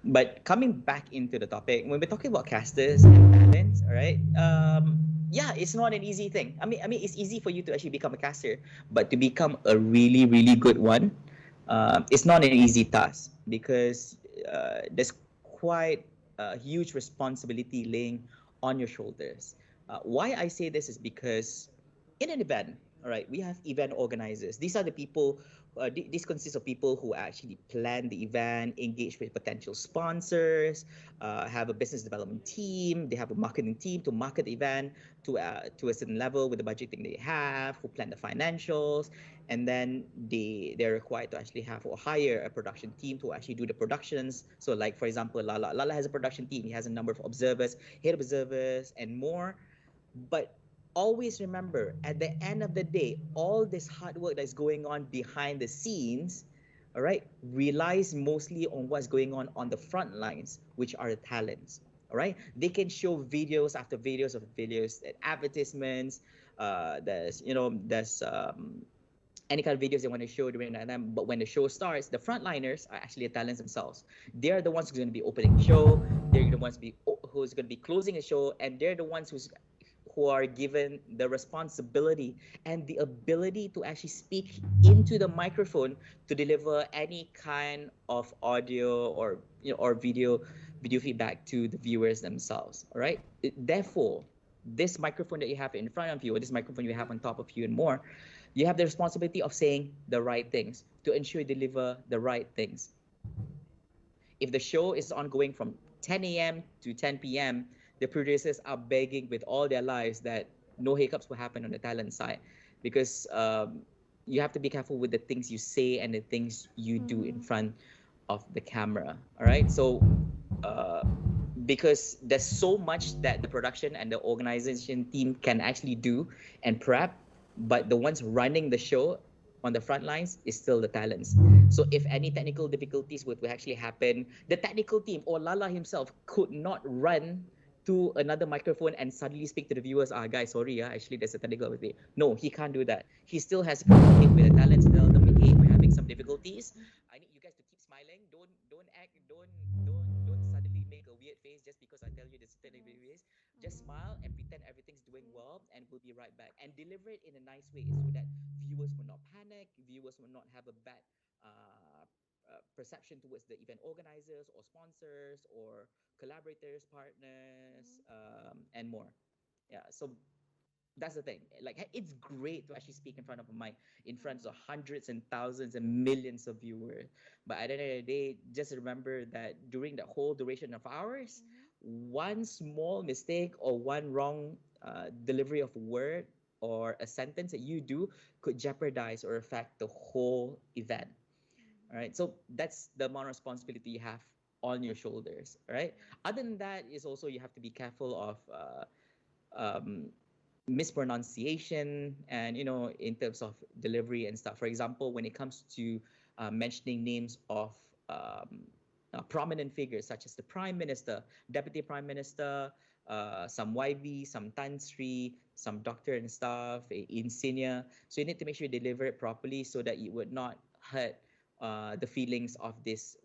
But coming back into the topic, when we're talking about casters and talents, all right, yeah, it's not an easy thing. I mean, it's easy for you to actually become a caster, but to become a really good one, it's not an easy task because there's quite a huge responsibility laying on your shoulders. Why I say this is because in an event, All right, we have event organizers. These are the people, this consists of people who actually plan the event, engage with potential sponsors, have a business development team, they have a marketing team to market the event to a certain level with the budgeting they have, who plan the financials, and then they're required to actually have or hire a production team to actually do the productions. So like, for example, Lala has a production team. He has a number of observers, head observers, and more. But always remember, at the end of the day, all this hard work that's going on behind the scenes, all right, relies mostly on what's going on the front lines, which are the talents. All right, they can show videos after videos of videos, advertisements. There's any kind of videos they want to show during that time. But when the show starts, the frontliners are actually the talents themselves. They're the ones who's going to be opening the show. They're the ones who's going to be closing the show, and they're the ones who are given the responsibility and the ability to actually speak into the microphone to deliver any kind of audio or video feedback to the viewers themselves. All right. Therefore, this microphone that you have in front of you, or this microphone you have on top of you, and more, you have the responsibility of saying the right things to ensure you deliver the right things. If the show is ongoing from 10 a.m. to 10 p.m., the producers are begging with all their lives that no hiccups will happen on the talent side, because you have to be careful with the things you say and the things you do in front of the camera. All right. So because there's so much that the production and the organization team can actually do and prep, but the ones running the show on the front lines is still the talents. So if any technical difficulties would actually happen, the technical team or Lala himself could not run to another microphone and suddenly speak to the viewers, guys, sorry, actually there's a technical difficulty. No, he can't do that. He still has to communicate with the talents and tell them, hey, we're having some difficulties. I need you guys to keep smiling. Don't suddenly make a weird face just because I tell you there's a technical difficulties. Just smile and pretend everything's doing well, and we'll be right back. And deliver it in a nice way so that viewers will not panic, viewers will not have a bad perception towards the event organizers or sponsors or collaborators, partners, and more. Yeah, so that's the thing. Like, it's great to actually speak in front of a mic, in front of hundreds and thousands and millions of viewers. But at the end of the day, just remember that during the whole duration of hours, one small mistake or one wrong delivery of a word or a sentence that you do could jeopardize or affect the whole event. All right, so that's the amount of responsibility you have on your shoulders. All right. Other than that, is also you have to be careful of mispronunciation and in terms of delivery and stuff. For example, when it comes to mentioning names of prominent figures such as the Prime Minister, Deputy Prime Minister, some YB, some Tan Sri, some doctor and stuff, in senior. So you need to make sure you deliver it properly so that it would not hurt the feelings of this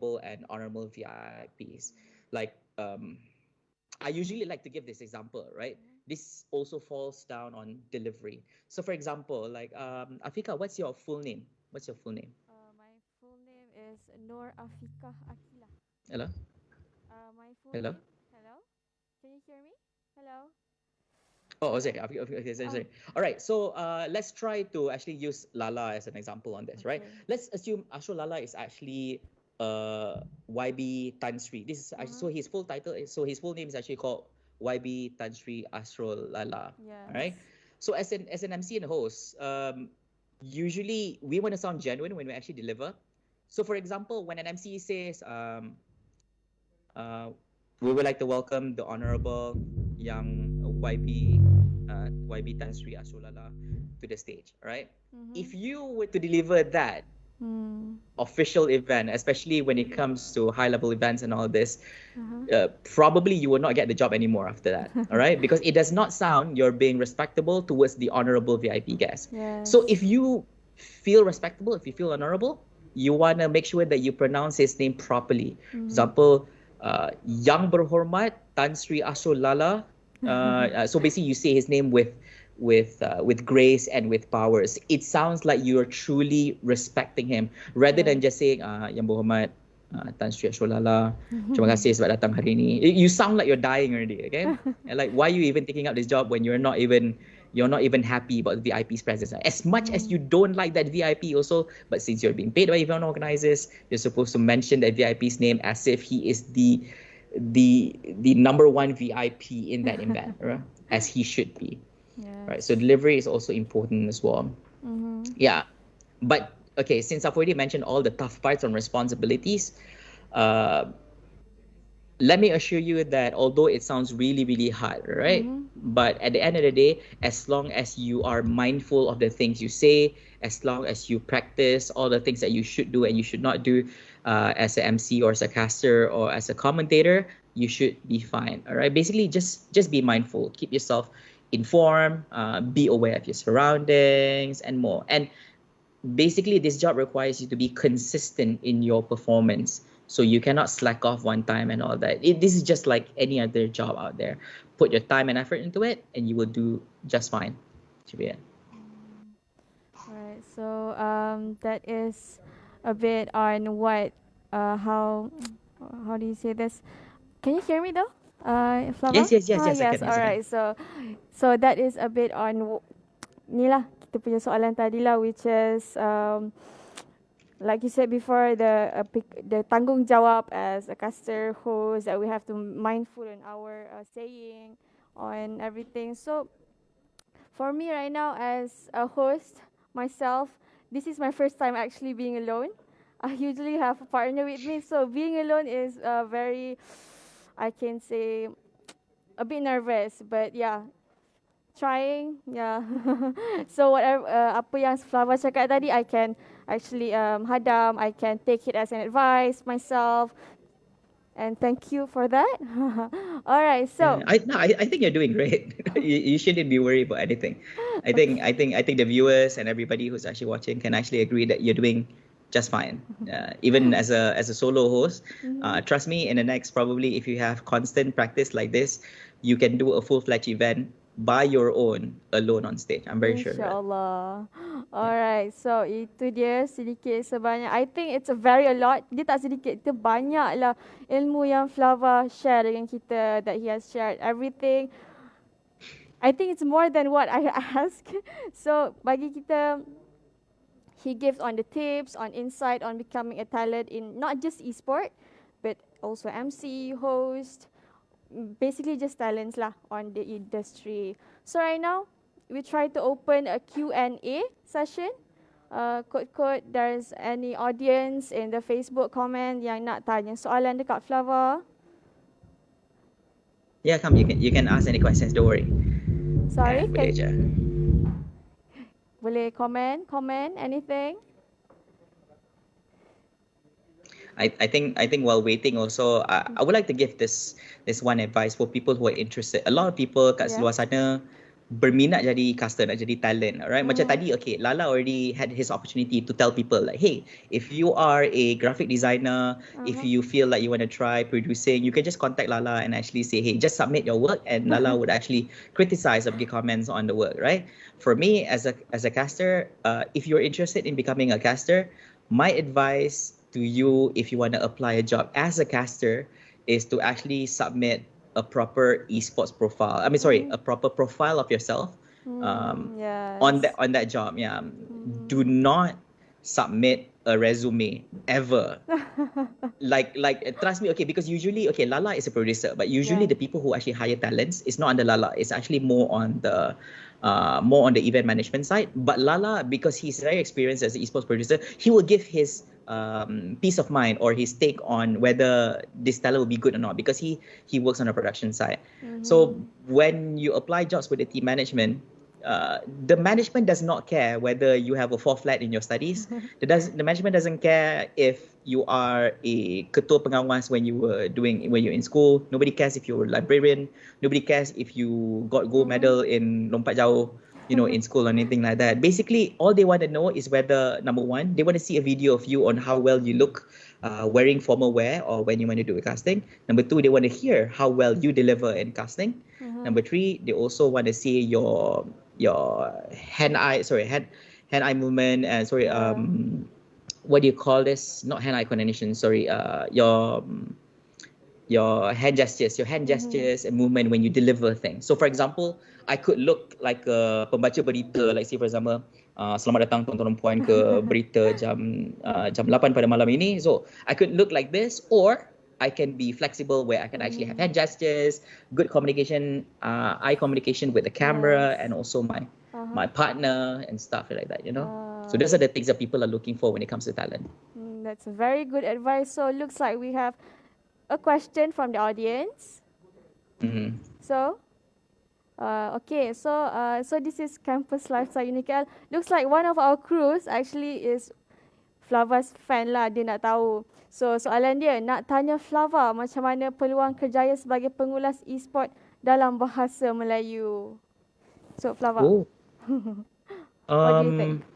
and honorable VIPs. Like, I usually like to give this example, right? This also falls down on delivery. So for example, like, Afika, what's your full name? What's your full name? My full name is Nur Afika Akila. Hello? My full Hello? name. Hello? Can you hear me? Hello? Oh, sorry. Okay, sorry. All right, so let's try to actually use Lala as an example on this, right? Let's assume Asrul Lala is actually YB Tan Sri. This is actually, so his full title is, so his full name is actually called YB Tan Sri Asrul Lala. Yes. All right. So as an MC and host, usually we want to sound genuine when we actually deliver. So for example, when an MC says, we would like to welcome the Honorable Young YB Tan Sri Asrul Lala to the stage, right? If you were to deliver that official event, especially when it comes to high-level events and all this, probably you will not get the job anymore after that, all right? Because it does not sound you're being respectable towards the honorable VIP guest. Yes. So if you feel respectable, if you feel honorable, you want to make sure that you pronounce his name properly. For example, Yang Berhormat Tan Sri Asrul Lala. So basically you say his name with grace and with powers. It sounds like you are truly respecting him rather than just saying Yang Berhormat Tan Sri Asrul Lala, terima kasih sebab datang hari ini. You sound like you're dying already, okay? And like, why are you even taking up this job when you're not even you're not even happy about the VIP's presence. As much as you don't like that VIP also, but since you're being paid by event organizers, you're supposed to mention that VIP's name as if he is the number one VIP in that event, right? As he should be. Yes. Right. So delivery is also important as well. Yeah. But okay, since I've already mentioned all the tough parts on responsibilities, let me assure you that although it sounds really, really hard, right? But at the end of the day, as long as you are mindful of the things you say, as long as you practice all the things that you should do and you should not do as an MC or as a caster or as a commentator, you should be fine. All right. Basically, just be mindful. Keep yourself informed. Be aware of your surroundings and more. And basically, this job requires you to be consistent in your performance. So you cannot slack off one time and all that. This is just like any other job out there. Put your time and effort into it, and you will do just fine. Should be it. Alright, so that is a bit on what how do you say this? Can you hear me though? Flava? Yes, I can. Yes. Alright, so that is a bit on ni lah kita punya soalan tadi lah, which is like you said before, the tanggungjawab as a caster host, that we have to mindful in our saying on everything. So for me right now as a host myself, this is my first time actually being alone. I usually have a partner with me, so being alone is very, I can say, a bit nervous, but yeah, trying, yeah. So whatever, apa yang Flava cakap tadi, I can actually hadam, I can take it as an advice myself, and thank you for that. All right, so I think you're doing great. you shouldn't be worried about anything. I think the viewers and everybody who's actually watching can actually agree that you're doing just fine. Even as a solo host, trust me, in the next, probably if you have constant practice like this, you can do a full-fledged event by your own, alone on stage. I'm very sure. InsyaAllah. Alright, so itu dia sedikit sebanyak. I think it's a very a lot. Dia tak sedikit, itu banyak lah ilmu yang Flava share dengan kita, that he has shared everything. I think it's more than what I asked. So bagi kita, he gives on the tips, on insight, on becoming a talent in not just e-sport, but also MC, host, basically just talents lah on the industry. So right now, we try to open a Q&A session. Kod-kod, there's any audience in the Facebook comment yang nak tanya soalan dekat Flava. Yeah, come, you can ask any questions, don't worry. Sorry, Boleh je. boleh comment, anything? I think while waiting also, I would like to give this one advice for people who are interested. A lot of people kat luar sana berminat jadi caster, nak jadi talent, alright? Macam tadi, okay, Lala already had his opportunity to tell people like, hey, if you are a graphic designer, if you feel like you want to try producing, you can just contact Lala and actually say, hey, just submit your work, and Lala would actually criticize or give comments on the work, right? For me, as a caster, if you're interested in becoming a caster, my advice to you, if you want to apply a job as a caster, is to actually submit a proper esports profile. A proper profile of yourself on that job. Yeah, do not submit a resume ever. like trust me, okay, because usually, okay, Lala is a producer, but usually the people who actually hire talents, it's not under Lala. It's actually more on the event management side. But Lala, because he's very experienced as an esports producer, he will give his peace of mind or his take on whether this talent will be good or not, because he works on the production side. So when you apply jobs with the team management, the management does not care whether you have a 4 flat in your studies. The management doesn't care if you are a ketua pengawas when you're in school. Nobody cares if you're a librarian. Nobody cares if you got gold medal in lompat jauh, in school or anything like that. Basically, all they want to know is whether, number one, they want to see a video of you on how well you look wearing formal wear or when you want to do a casting. Number two, they want to hear how well you deliver in casting. Number three, they also want to see your hand-eye movement and what do you call this? Not hand-eye coordination. Your hand gestures and movement when you deliver things. So, for example, I could look like a pembaca berita, like say for example, selamat datang tuan-tuan dan puan ke berita jam 8 pada malam ini. So I could look like this, or I can be flexible where I can actually have hand gestures, good communication, eye communication with the camera, and also my partner and stuff like that, you know. So those are the things that people are looking for when it comes to talent. That's a very good advice. So looks like we have a question from the audience. So, okay. So this is Campus Lifestyle UniKL. Looks like one of our crews actually is Flava's fan lah. Dia nak tahu. So soalan dia, nak tanya Flava macam mana peluang kerjaya sebagai pengulas e-sport dalam bahasa Melayu. So Flava. Oh. What do you think?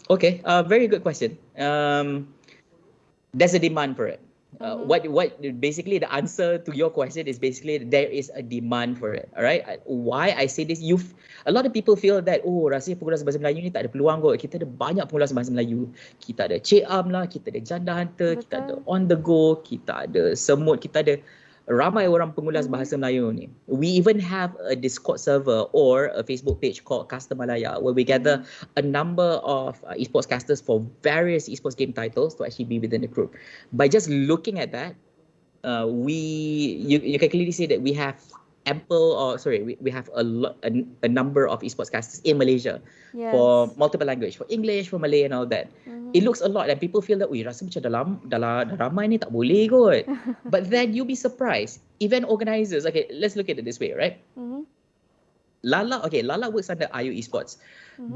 Okay, very good question. There's a demand for it. What basically the answer to your question is basically there is a demand for it. Alright, why I say this? A lot of people feel that rasanya pengulas bahasa Melayu ni tak ada peluang kot. Kita ada banyak pengulas bahasa Melayu. Kita ada Cik Am lah, kita ada Janda Hunter, kita ada On The Go, kita ada Semut, kita ada ramai orang pengulas bahasa Melayu ni. We even have a Discord server or a Facebook page called Caster Malaya, where we gather a number of esports casters for various esports game titles to actually be within the group. By just looking at that, you can clearly see that we have we have a number of esports casters in Malaysia for multiple language, for English, for Malay and all that. It looks a lot and people feel that, rasa macam dah ramai ni tak boleh kot. But then you'll be surprised. Event organizers, okay, let's look at it this way, right? Lala works under IU Esports.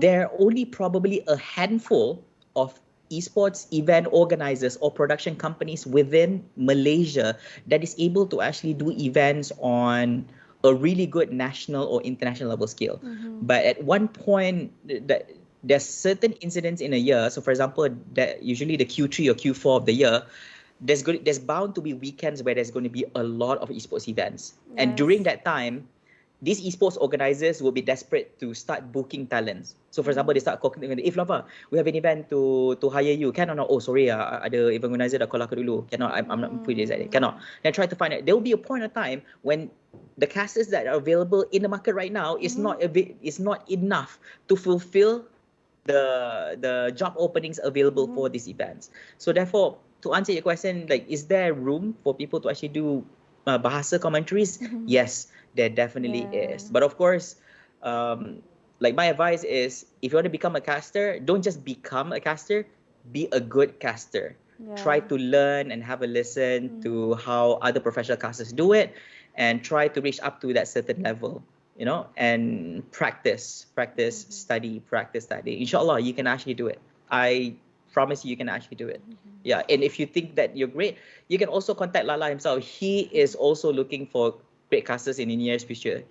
There are only probably a handful of esports event organizers or production companies within Malaysia that is able to actually do events on a really good national or international level scale. But at one point, there's certain incidents in a year. So for example, that usually the Q3 or Q4 of the year, there's bound to be weekends where there's going to be a lot of esports events. And during that time, these esports organizers will be desperate to start booking talents. So for example, they start calling, Flava, we have an event to hire you. Can or not? Oh, sorry, ada event organizer dah call aku dulu. Cannot, I'm not free this. Cannot. Then try to find it. There will be a point of time when the casters that are available in the market right now is not enough to fulfill the job openings available for these events. So therefore, to answer your question, like, is there room for people to actually do bahasa commentaries? Yes, there definitely is. But of course, like my advice is, if you want to become a caster, don't just become a caster, be a good caster. Try to learn and have a listen to how other professional casters do it, and try to reach up to that certain level, you know, and practice, study. Inshallah, you can actually do it. I promise you can actually do it. Yeah, and if you think that you're great, you can also contact Lala himself. He is also looking for great casters in the near future.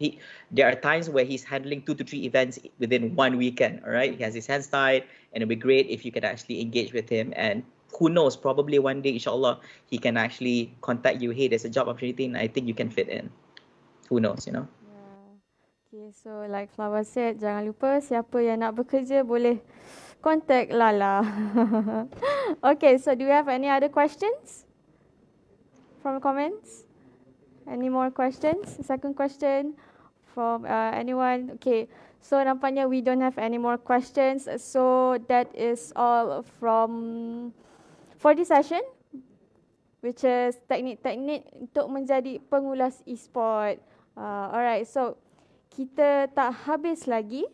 There are times where he's handling 2 to 3 events within one weekend. All right, he has his hands tied, and it'll be great if you can actually engage with him. And who knows, probably one day, inshallah, he can actually contact you. Hey, there's a job opportunity, and I think you can fit in. Who knows, you know? Okay, so like Flava said, jangan lupa siapa yang nak bekerja boleh contact Lala. Okay, so do you have any other questions from comments? Any more questions? Second question from anyone? Okay, so nampaknya we don't have any more questions. So that is all for this session, which is teknik-teknik untuk menjadi pengulas e-sport. Alright, so kita tak habis lagi.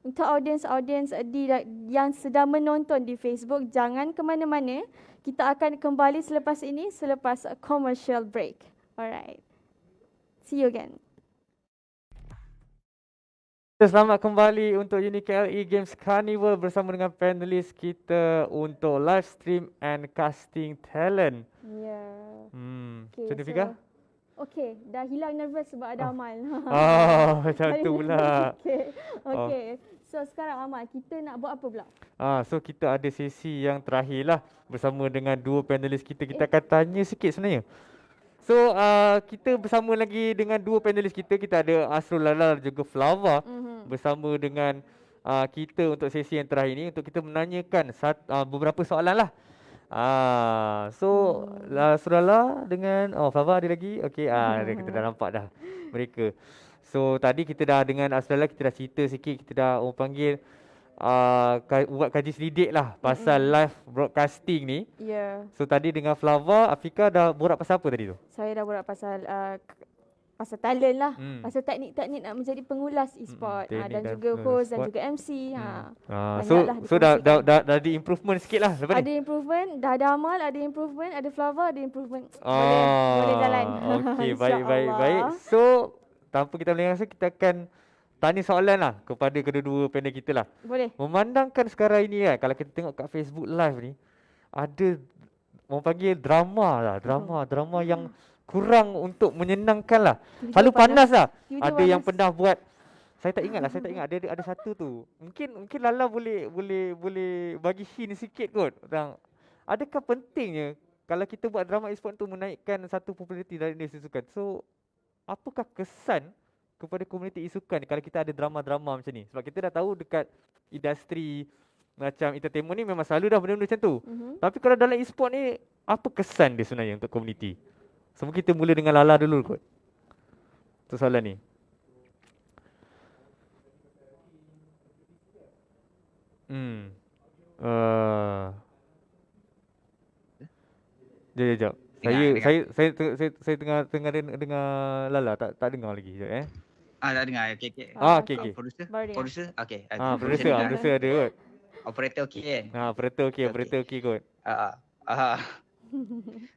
Untuk audiens-audiens yang sedang menonton di Facebook, jangan ke mana-mana. Kita akan kembali selepas ini, selepas a commercial break. Alright. See you again. Selamat kembali untuk UniKL E-Games Carnival bersama dengan panelis kita untuk live stream and casting talent. Okay, Macam mana, Fika? Okay, dah hilang nervous sebab ada Amal. Macam tu pula. Okay. So sekarang Amal, kita nak buat apa pula? So kita ada sesi yang terakhir lah bersama dengan dua panelis kita. Kita akan tanya sikit sebenarnya. So kita bersama lagi dengan dua panelis kita. Kita ada Asrul, Lala dan juga Flava bersama dengan kita untuk sesi yang terakhir ini, untuk kita menanyakan beberapa soalan lah. So Asrul, Lala dengan Flava ada lagi. Okay, kita dah nampak dah mereka. So tadi kita dah dengan Asrul, kita dah cerita sikit, kita dah orang panggil buat kaji selidik lah pasal live broadcasting ni. Ya. So tadi dengan Flava, Afika dah borak pasal apa tadi tu? Saya dah borak pasal pasal talent lah, pasal teknik-teknik nak menjadi pengulas e-sport, dan juga host dan juga MC. So dah ada improvement sikit lah lepas ni. Ada improvement, dah ada Amal, ada improvement, ada Flava, ada improvement. Boleh jalan. Okey, baik. So tanpa kita melengah, kita akan tanya soalan lah kepada kedua-dua panel kita lah. Boleh. Memandangkan sekarang ini kan, kalau kita tengok kat Facebook Live ni, ada orang panggil drama yang kurang untuk menyenangkan lah. Selalu panas lah. Ada yang pernah buat, saya tak ingat ada satu tu. Mungkin Lala boleh bagi hint sikit kot. Adakah pentingnya kalau kita buat drama e-sport tu menaikkan satu populariti dari industri sukan? So, apakah kesan kepada komuniti e-sukan kalau kita ada drama-drama macam ni? Sebab kita dah tahu dekat industri macam entertainment ni memang selalu dah benda-benda macam tu. Tapi kalau dalam e-sport ni, apa kesan dia sebenarnya untuk komuniti? So mungkin kita mula dengan Lala dulu kot. Tu soalan ni. Sekejap. Saya tengah dengar Lala, tak dengar lagi. Sekejap Tak dengar. Okey. Okey. Producer? Okey. Producer ada kot. Operator okey kan? Operator okey kot.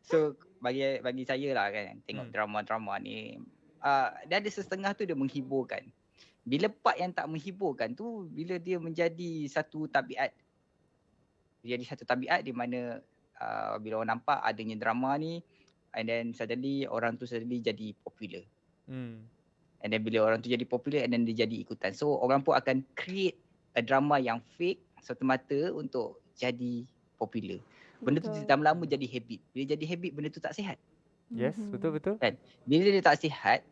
So bagi saya lah kan, tengok drama-drama ni, dia ada setengah tu dia menghiburkan. Bila part yang tak menghiburkan tu, bila dia menjadi satu tabiat. Jadi satu tabiat di mana bila orang nampak adanya drama ni, and then suddenly orang tu jadi popular. And then bila orang tu jadi popular, and then dia jadi ikutan. So orang pun akan create a drama yang fake semata-mata untuk jadi popular. Benda tu lama-lama jadi habit. Bila jadi habit, benda tu tak sihat. Yes, betul. Kan? Bila dia tak sihat,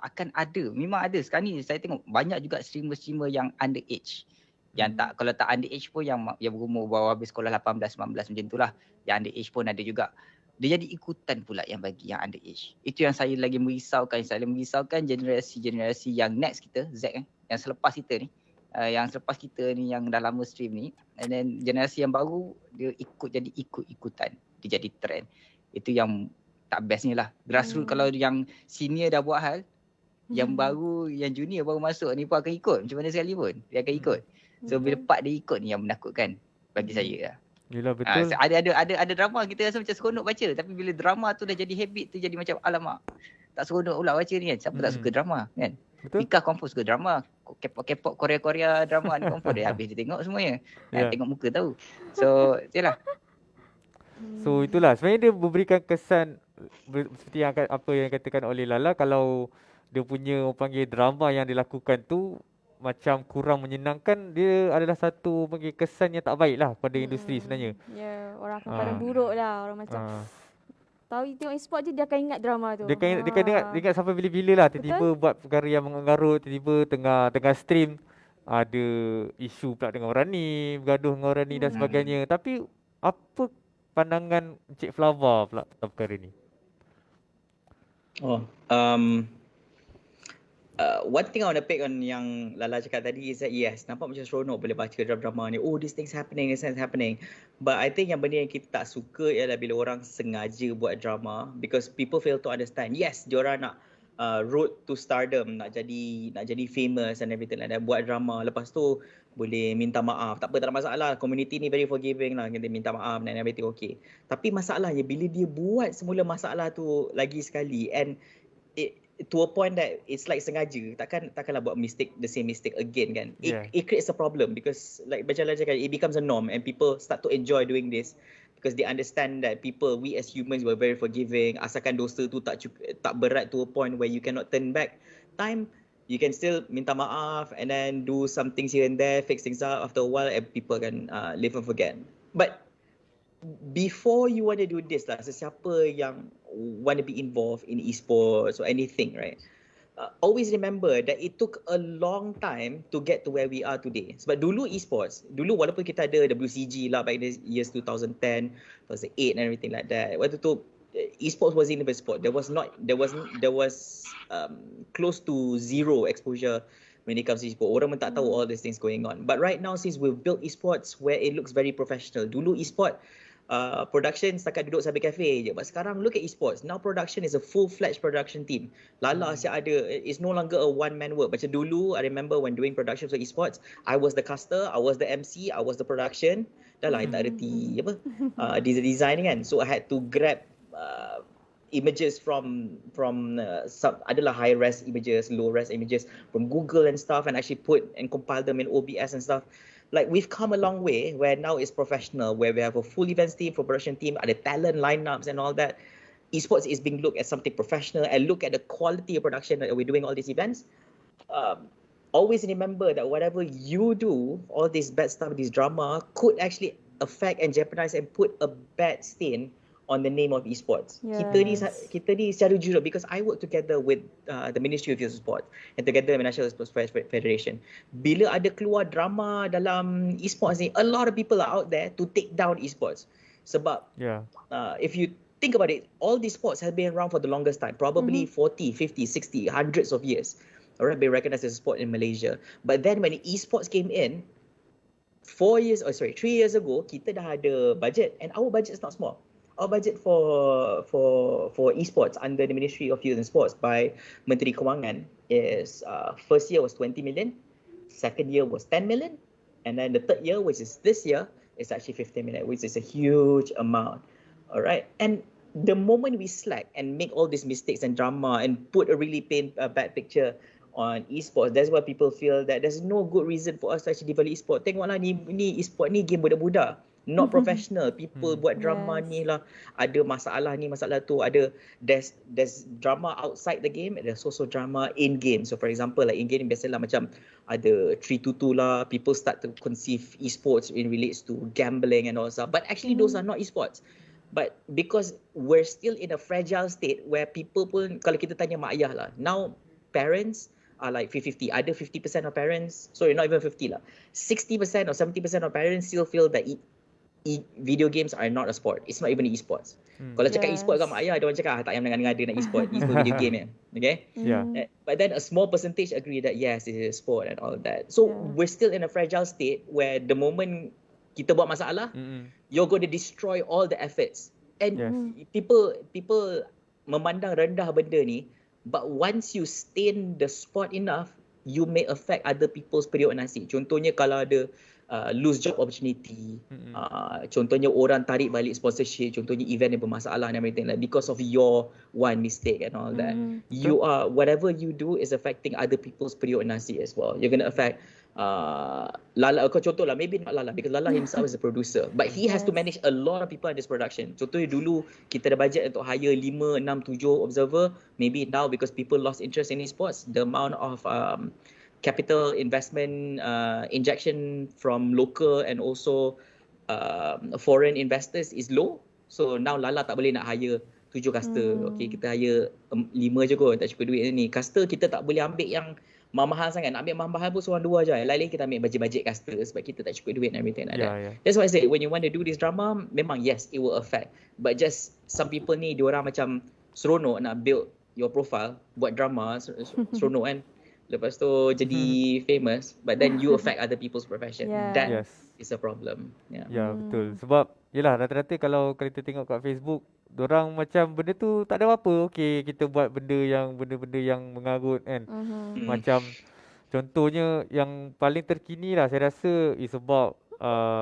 akan ada. Memang ada. Sekarang ni saya tengok banyak juga streamer-streamer yang underage. Yang tak, kalau tak underage pun yang berumur baru habis sekolah 18-19 macam tu lah. Yang underage pun ada juga. Dia jadi ikutan pula yang bagi yang underage. Itu yang saya lagi merisaukan. Saya lagi merisaukan generasi-generasi yang next kita, Z kan. Yang selepas kita ni. Yang selepas kita ni yang dah lama stream ni. And then generasi yang baru, dia jadi ikut-ikutan. Dia jadi trend. Itu yang tak bestnya lah. Grassroots kalau yang senior dah buat hal, yang baru, yang junior baru masuk ni pun akan ikut. Macam mana sekali pun, dia akan ikut. So bila part dia ikut ni yang menakutkan bagi saya lah. Yelah, betul. Ada drama kita rasa macam seronok baca, tapi bila drama tu dah jadi habit tu, jadi macam alamak, tak seronok pula baca ni kan. Siapa tak suka drama kan? Betul. Mika confirm suka drama. K-pop Korea drama ni confirm dia habis dia tengok semuanya. Tengok muka tahu. So itulah. So itulah sebenarnya dia memberikan kesan seperti yang apa yang katakan oleh Lala, kalau dia punya orang panggil drama yang dilakukan tu macam kurang menyenangkan, dia adalah satu panggil kesan yang tak baik lah pada industri sebenarnya. Ya, orang akan pandang buruk lah. Orang macam tahu tengok e-sport je dia akan ingat drama tu. Dia akan ingat sampai bila-bila lah. Tiba-tiba buat perkara yang mengarut, tiba-tiba tengah stream ada isu pula dengan orang ni, bergaduh dengan orang ni dan sebagainya. Tapi apa pandangan Encik Flava pula tentang perkara ni? One thing I want to pick on yang Lala cakap tadi is that yes, nampak macam seronok boleh baca drama ni. Oh, this thing's happening, this thing's happening. But I think yang benda yang kita tak suka ialah bila orang sengaja buat drama because people fail to understand. Yes, diorang nak road to stardom, nak jadi famous and everything like that, buat drama. Lepas tu boleh minta maaf. Tak apa, tak ada masalah. Community ni very forgiving lah. Kita minta maaf dan everything okay. Tapi masalahnya bila dia buat semula masalah tu lagi sekali and to a point that it's like sengaja, takkanlah buat the same mistake again kan. It creates a problem because like macam Lala cakap, it becomes a norm and people start to enjoy doing this because they understand that we as humans were very forgiving. Asalkan dosa tu tak berat to a point where you cannot turn back time, you can still minta maaf and then do some things here and there, fix things up after a while and people can live and forget. But before you want to do this lah, sesiapa yang want to be involved in e-sports or anything, right? Always remember that it took a long time to get to where we are today. Sebab dulu e-sports, walaupun kita ada WCG lah back in the years 2010, 2008 and everything like that. Waktu tu esports was in the sport. There was close to zero exposure when it comes to esports. Orang pun tak tahu all these things going on. But right now, since we've built esports where it looks very professional. Dulu esport production setakat duduk sampai cafe je. But sekarang look at esports. Now production is a full-fledged production team. Lala siap ada. It's no longer a one-man work. Macam dulu, I remember when doing production for esports, I was the caster, I was the MC, I was the production. Dah lah, I tak reti design kan. So I had to grab images from some adalah high res images, low res images from Google and stuff, and actually put and compile them in OBS and stuff. Like we've come a long way where now it's professional, where we have a full events team, for production team, ada talent lineups and all that. Esports is being looked at something professional, and look at the quality of production that we're doing all these events. Always remember that whatever you do, all this bad stuff, this drama, could actually affect and jeopardize and put a bad stain on the name of esports. Yes. Kita ni secara jujur, because I work together with the Ministry of Youth Sport and together with the National Sports Federation. Bila ada keluar drama dalam esports ni, a lot of people are out there to take down esports. Sebab if you think about it, all these sports have been around for the longest time, probably 40, 50, 60, hundreds of years. Alright, been recognized as a sport in Malaysia. But then when esports came in, 3 years ago, kita dah ada budget, and our budget is not small. Our budget for esports under the Ministry of Youth and Sports by Menteri Kewangan is first year was 20 million, second year was 10 million, and then the third year, which is this year, is actually 15 million, which is a huge amount. All right, and the moment we slack and make all these mistakes and drama and put a really bad picture on esports, that's why people feel that there's no good reason for us to actually develop esport. Tengoklah ni esport ni game budak-budak. Not professional. People buat drama ni lah. Ada masalah ni, masalah tu. There's drama outside the game. There's also drama in game. So for example, like in game biasalah macam ada 322 lah. People start to conceive esports in relates to gambling and all stuff. But actually those are not esports. But because we're still in a fragile state where people pun, kalau kita tanya mak ayah lah, now parents are like 50-50. Ada 50% of parents, sorry, not even 50 lah, 60% or 70% of parents still feel that video games are not a sport. It's not even e-sports. Kalau cakap e-sport kat mak ayah, dia orang cakap tak payah mengada nak e-sport. E-sport video game ya. Okay? But then a small percentage agree that yes, it is a sport and all that. So we're still in a fragile state where the moment kita buat masalah, you're going to destroy all the efforts. And people memandang rendah benda ni, but once you stain the sport enough, you may affect other people's period nasi. Contohnya kalau ada lose job opportunity, contohnya orang tarik balik sponsorship, contohnya event yang bermasalah and everything, like because of your one mistake and all that. You are, whatever you do is affecting other people's period nasi as well. You're going to affect Lala, contoh lah, maybe not Lala, because Lala himself is a producer, but he has to manage a lot of people in this production. Contohnya dulu kita ada budget untuk hire 5, 6, 7 observer. Maybe now because people lost interest in esports, the amount of capital investment injection from local and also foreign investors is low. So now Lala tak boleh nak hire 7 caster. Okay, kita hire 5 je kot, tak cukup duit ni. Caster kita tak boleh ambil yang mahal sangat. Nak ambil mahal pun seorang 2 je. Lain-lain kita ambil bajet-bajet caster sebab kita tak cukup duit and everything like that. That's why I say when you want to do this drama, memang yes, it will affect. But just some people ni, diorang macam seronok nak build your profile, buat drama, seronok kan. Lepas tu jadi famous, but then you affect other people's profession. That is a problem. Ya, betul. Sebab yelah, rata-rata kalau kita tengok kat Facebook, dorang macam benda tu tak ada apa-apa. Okey, kita buat benda-benda yang mengarut kan. Macam contohnya yang paling terkini lah saya rasa is about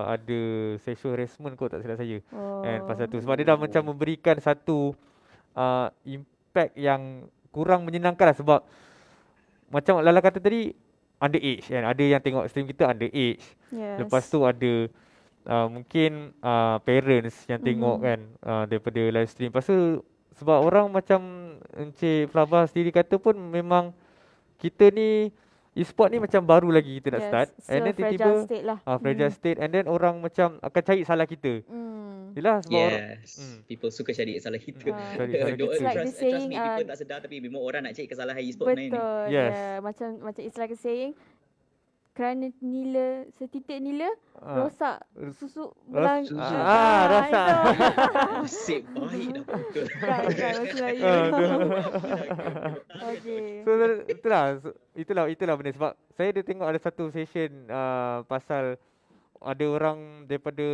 ada sexual harassment kot, tak silap saya. Kan pasal tu. Sebab dia dah macam memberikan satu impact yang kurang menyenangkan lah. Sebab macam Lala kata tadi, underage kan. Ada yang tengok stream kita underage. Lepas tu ada mungkin parents yang tengok kan daripada live stream. Lepas tu sebab orang macam Encik Flava sendiri kata pun, memang kita ni e-sport ni macam baru lagi kita nak start. And then tiba-tiba fragile state, and then orang macam akan cari salah kita. Yelah, sebab people suka cari salah kita. It's like the saying, trust me, people tak sedar tapi memang orang nak cari kesalahan e-sport ni. Betul. Macam it's like a saying, kerana nila setitik nila rosak susuk Rosak. belang. Rosak. Nasib baik dah pukul. Kan bahasa Melayu. Okey. So itulah benda sebab saya ada tengok ada satu session pasal ada orang daripada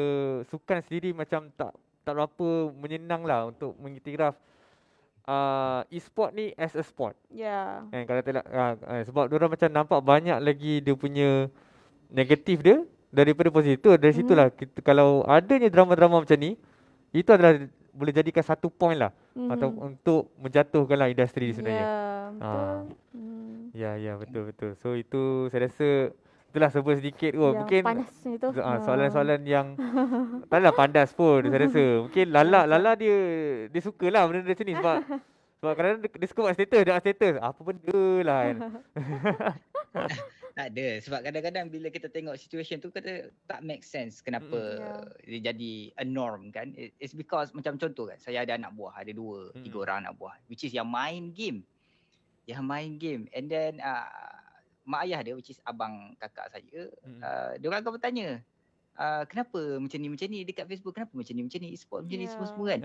sukan sendiri macam tak berapa menyenang lah untuk mengiktiraf e-sport ni as a sport. Ya. Kan kalau tak sebab diorang macam nampak banyak lagi dia punya negatif dia daripada positif. Dari situlah kita, kalau adanya drama-drama macam ni, itu adalah boleh jadikan satu point lah atau untuk menjatuhkanlah industri sebenarnya. Ya, betul. So itu saya rasa itulah serba sedikit kot. Yang Mungkin panasnya tu. soalan-soalan yang taklah pandas pun saya rasa. Mungkin Lala dia sukalah benda macam ni sebab kadang-kadang dia suka buat status, apa benda lah kan. Tak ada. Sebab kadang-kadang bila kita tengok situation tu kita tak make sense kenapa dia jadi a norm kan. It's because macam contoh kan, saya ada anak buah, ada 2, 3 orang anak buah which is yang main game. And then mak ayah dia which is abang kakak saya, dia orang akan bertanya, kenapa macam ni dekat Facebook, kenapa macam ni e-sport macam ni semua kan.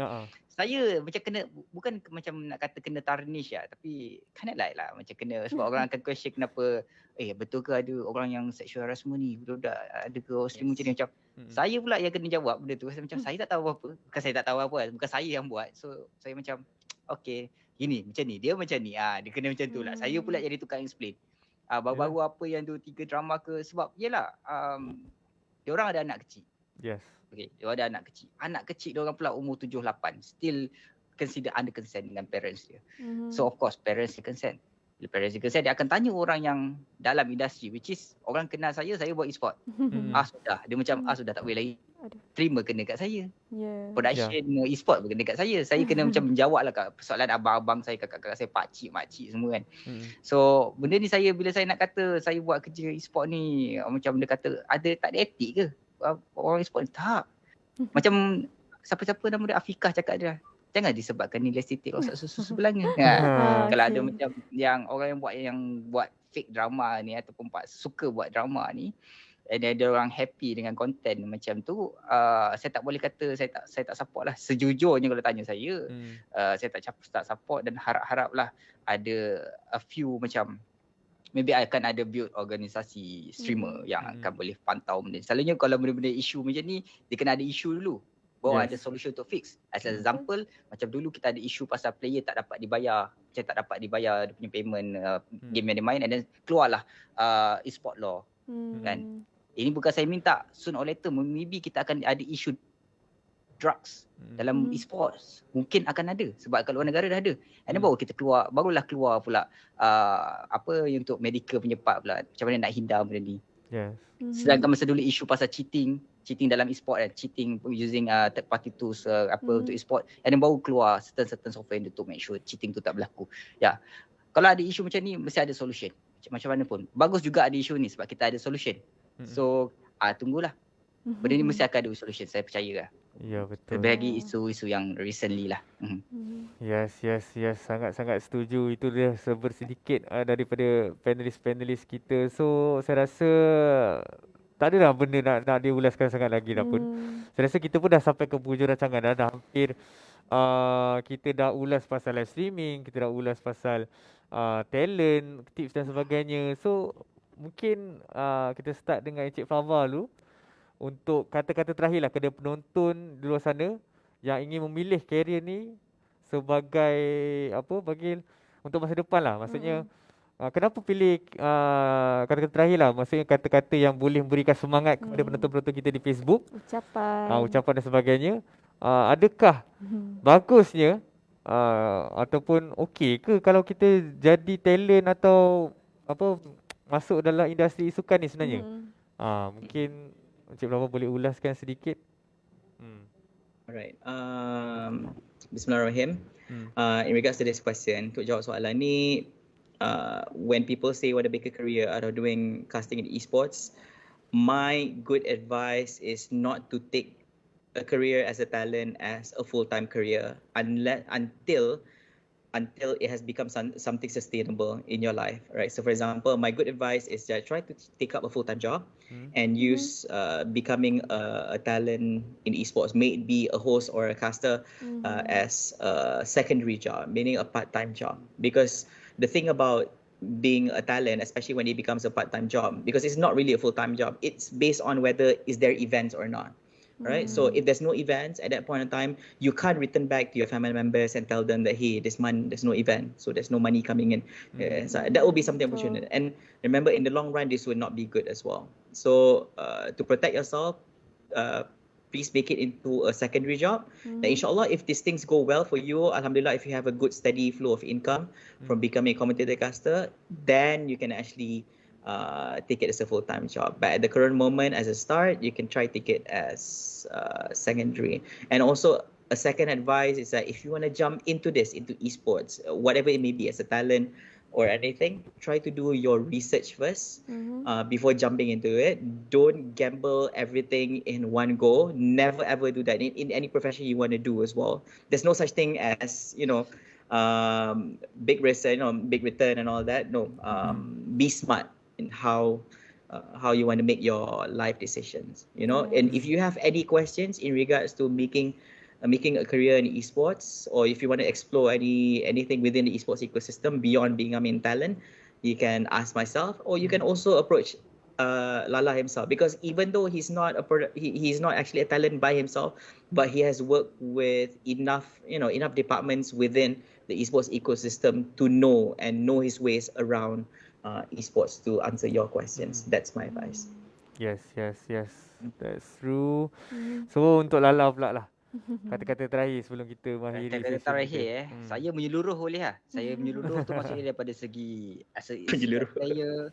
Saya macam kena, bukan macam nak kata kena tarnish lah, tapi kind of like lah macam kena, sebab orang akan question kenapa betul ke ada orang yang sexual harassment ni, budak ada ke streamer macam ni, macam saya pula yang kena jawab benda tu. Saya macam saya tak tahu apa-apa, bukan saya tak tahu apa, bukan saya yang buat. So saya macam okay gini macam ni, dia macam ni, dia kena macam tu lah. Saya pula jadi tukang explain baru-baru apa yang 2-3 drama ke, sebab yelah dia orang ada anak kecil. Yes. Okay, dia ada anak kecil. Anak kecil dia orang pula umur 7-8 still consider under consent dengan parents dia. So of course parents dia consent. Bila parents dia consent, dia akan tanya orang yang dalam industri, which is orang kenal saya buat e-sport. Sudah. Dia macam sudah tak boleh lagi. Terima kena kat saya. Production e-sport pun kena kat saya. Saya kena macam menjawab lah kat persoalan abang-abang saya, kakak-kakak saya, pakcik, makcik semua kan. So benda ni bila saya nak kata saya buat kerja e-sport ni, macam benda kata tak ada etik ke orang e-sport ni? Tak. Macam siapa-siapa nama dia Afikah cakap dia, jangan disebabkan nilai estetik rosak susu sebelangnya. Kalau ada macam yang orang yang buat fake drama ni ataupun suka buat drama ni, and ada orang happy dengan konten macam tu, saya tak boleh kata saya tak support lah. Sejujurnya kalau tanya saya, saya tak support, dan harap-haraplah ada a few macam maybe akan ada build organisasi streamer yang akan boleh pantau benda. Selalunya kalau benda-benda isu macam ni, dia kena ada isu dulu. Baru ada solution to fix. As an example, macam dulu kita ada isu pasal player tak dapat dibayar dia punya payment game yang dia main, and then keluarlah e-sport law. Kan? Ini bukan saya minta, soon or later maybe kita akan ada isu drugs dalam e-sports. Mungkin akan ada sebab kat luar negara dah ada. And then barulah keluar pula apa yang untuk medical punya part pula, macam mana nak hindar benda ni. Sedangkan masa dulu isu pasal cheating dalam e-sport kan, cheating using third party tools untuk e-sport, and then baru keluar certain software untuk make sure cheating tu tak berlaku. Kalau ada isu macam ni mesti ada solution. Macam mana pun bagus juga ada isu ni sebab kita ada solution. So tunggulah. Benda ni mesti akan ada solution, saya percaya lah. Ya, betul. Lebih lagi isu-isu yang recently lah. Yes. Sangat-sangat setuju. Itu dia sedikit daripada panelis kita. So saya rasa tak ada lah benda nak diulaskan sangat lagi dah pun. Saya rasa kita pun dah sampai ke penghujung rancangan dah hampir. Kita dah ulas pasal live streaming, kita dah ulas pasal talent, tips dan sebagainya. So mungkin kita start dengan Encik Flava dulu untuk kata-kata terakhir lah kepada penonton di luar sana yang ingin memilih karier ni sebagai bagi untuk masa depan lah. Maksudnya kenapa pilih kata-kata terakhir lah, maksudnya kata-kata yang boleh memberikan semangat kepada penonton-penonton kita di Facebook, ucapan dan sebagainya. Adakah bagusnya ataupun okey ke kalau kita jadi talent atau masuk dalam industri sukan ni sebenarnya? Mungkin Encik Flava boleh ulaskan sedikit. Alright. Bismillahirrahmanirrahim. In regards to this question, untuk jawab soalan ni, when people say want to make a career out of doing casting in esports, my good advice is not to take a career as a talent as a full-time career until until it has become something sustainable in your life, right? So for example, my good advice is that try to take up a full-time job and use becoming a talent in esports, may it be a host or a caster, as a secondary job, meaning a part-time job. Because the thing about being a talent, especially when it becomes a part-time job, because it's not really a full-time job, it's based on whether is there events or not. Right, so if there's no events at that point in time, you can't return back to your family members and tell them that, hey, this month there's no event, so there's no money coming in. So that will be something unfortunate. And remember, in the long run, this will not be good as well. So to protect yourself, please make it into a secondary job. And inshallah, if these things go well for you, alhamdulillah, if you have a good steady flow of income from becoming a commentator caster, then you can actually take it as a full-time job. But at the current moment, as a start, you can try take it as secondary. And also, a second advice is that if you want to jump into esports, whatever it may be, as a talent or anything, try to do your research first before jumping into it. Don't gamble everything in one go. Never ever do that in any profession you want to do as well. There's no such thing as, big risk, big return and all that. No, be smart in how you want to make your life decisions, and if you have any questions in regards to making a career in esports, or if you want to explore anything within the esports ecosystem beyond being a main talent, you can ask myself, or you can also approach Lala himself, because even though he's not actually a talent by himself, but he has worked with enough departments within the esports ecosystem to know his ways around esports to answer your questions. That's my advice. Yes. That's true. So untuk Lala pula lah. Kata-kata terakhir sebelum kita mengakhiri Kata-kata sesi terakhir kita. Saya menyeluruh boleh lah. Saya menyeluruh tu maksudnya daripada segi as a e-sport player,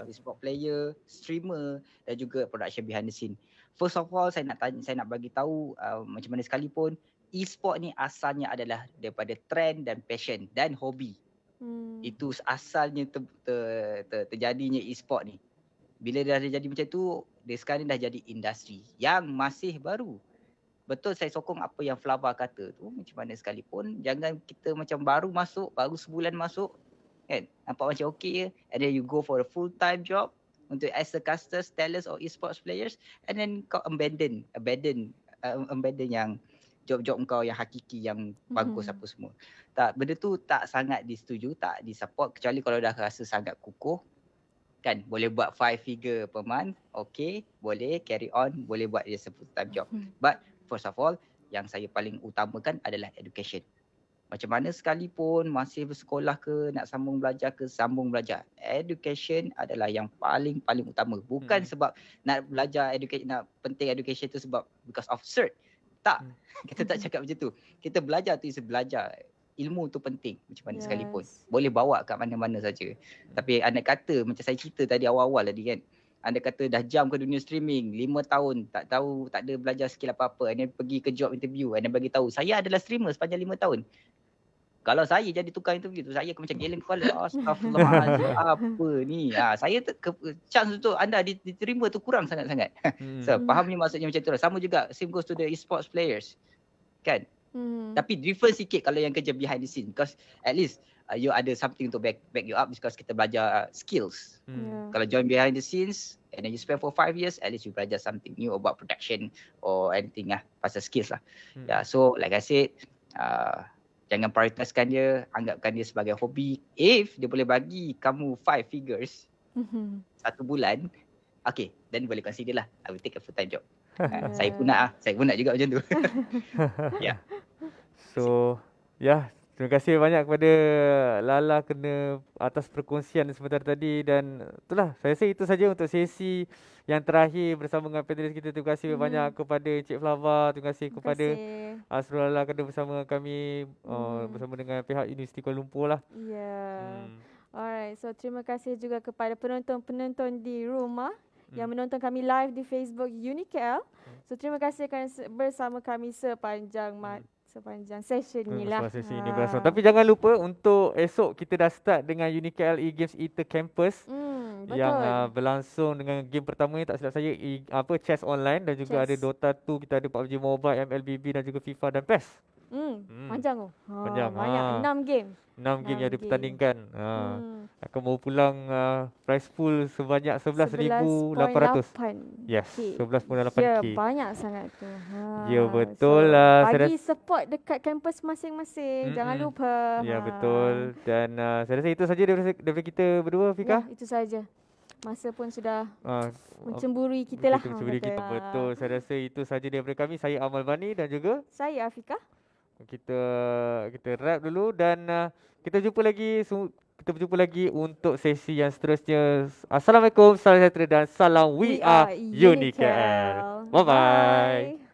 e-sport player, streamer dan juga production behind the scene. First of all, saya nak bagi tahu macam mana sekalipun e-sport ni asalnya adalah daripada trend dan passion dan hobi. Itu asalnya terjadinya e-sport ni. Bila dah jadi macam tu, dia sekarang ni dah jadi industri yang masih baru. Betul, saya sokong apa yang Flava kata tu. Macam mana sekalipun, jangan kita macam baru sebulan masuk, kan? Nampak macam okey je. And then you go for a full-time job untuk as a casters, talents or e-sports players, and then kau abandon yang job-job kau yang hakiki, yang bagus apa semua. Tak, benda tu tak sangat disetujui, tak disupport, kecuali kalau dah rasa sangat kukuh. Kan, boleh buat 5 figure per month, okay, boleh carry on, boleh buat dia full time job. But first of all, yang saya paling utamakan adalah education. Macam mana sekalipun masih bersekolah ke, nak sambung belajar, education adalah yang paling utama. Bukan sebab nak belajar nak penting education tu sebab because of cert. Tak, kita tak cakap macam tu. Kita belajar tu is belajar. Ilmu tu penting macam mana sekalipun. Boleh bawa kat mana-mana saja. Tapi anda kata, macam saya cerita tadi awal-awal tadi kan, anda kata dah jam ke dunia streaming 5 tahun, tak ada belajar skill apa-apa, anda pergi ke job interview, anda bagi tahu saya adalah streamer sepanjang 5 tahun. Kalau saya jadi tukang interview tu, saya akan macam geleng kepala, astagfirullahaladzim, apa ni? Saya chance untuk anda diterima tu kurang sangat-sangat. So, faham ni maksudnya macam tu lah. Sama juga, same goes to the esports players. Kan? Tapi different sikit kalau yang kerja behind the scene, because at least you ada something to back you up, because kita belajar skills. Kalau join behind the scenes and then you spend for 5 years, at least you belajar something new about production or anything pasal skills lah. So like I said, jangan prioritaskan dia, anggapkan dia sebagai hobi. If dia boleh bagi kamu 5 figures 1 bulan, okay, then boleh consider lah, I will take a full time job. Saya pun nak juga macam tu. So, terima kasih banyak kepada Lala atas perkongsian sebentar tadi, dan itulah, saya rasa itu saja untuk sesi yang terakhir bersama dengan panelis kita. Terima kasih banyak kepada Encik Flava, terima kasih kepada Asrul Lala kerana bersama kami, bersama dengan pihak Universiti Kuala Lumpur lah. Alright, so terima kasih juga kepada penonton-penonton di rumah yang menonton kami live di Facebook UniKL. So terima kasih kerana bersama kami sepanjang session ni lah. Sesi ini berlangsung. Tapi jangan lupa untuk esok kita dah start dengan UniKL E-Games Campus yang berlangsung dengan game pertama ni, tak silap saya chess online, dan juga ada Dota 2, kita ada PUBG Mobile, MLBB dan juga FIFA dan PES. Panjang tu. Panjang, Banyak. 6 game. 6 game yang 6 dipertandingkan. Hmm. Akan bawa pulang prize pool sebanyak 11,800. 11.8. Yes, K. 11.8K. Ya, banyak sangat tu. Ya, betul lah. Saya Bagi support dekat kampus masing-masing. Jangan lupa. Ya, betul. Dan saya rasa itu saja daripada kita berdua, Fika. Ya, itu saja. Masa pun sudah Ah, mencemburi kita lah. mencemburi kita. Betul. Saya rasa itu saja daripada kami. Saya Amal Bani dan juga Saya Afika. kita wrap dulu dan kita berjumpa lagi untuk sesi yang seterusnya. Assalamualaikum, salam sejahtera dan salam We Are UniKL. Bye bye.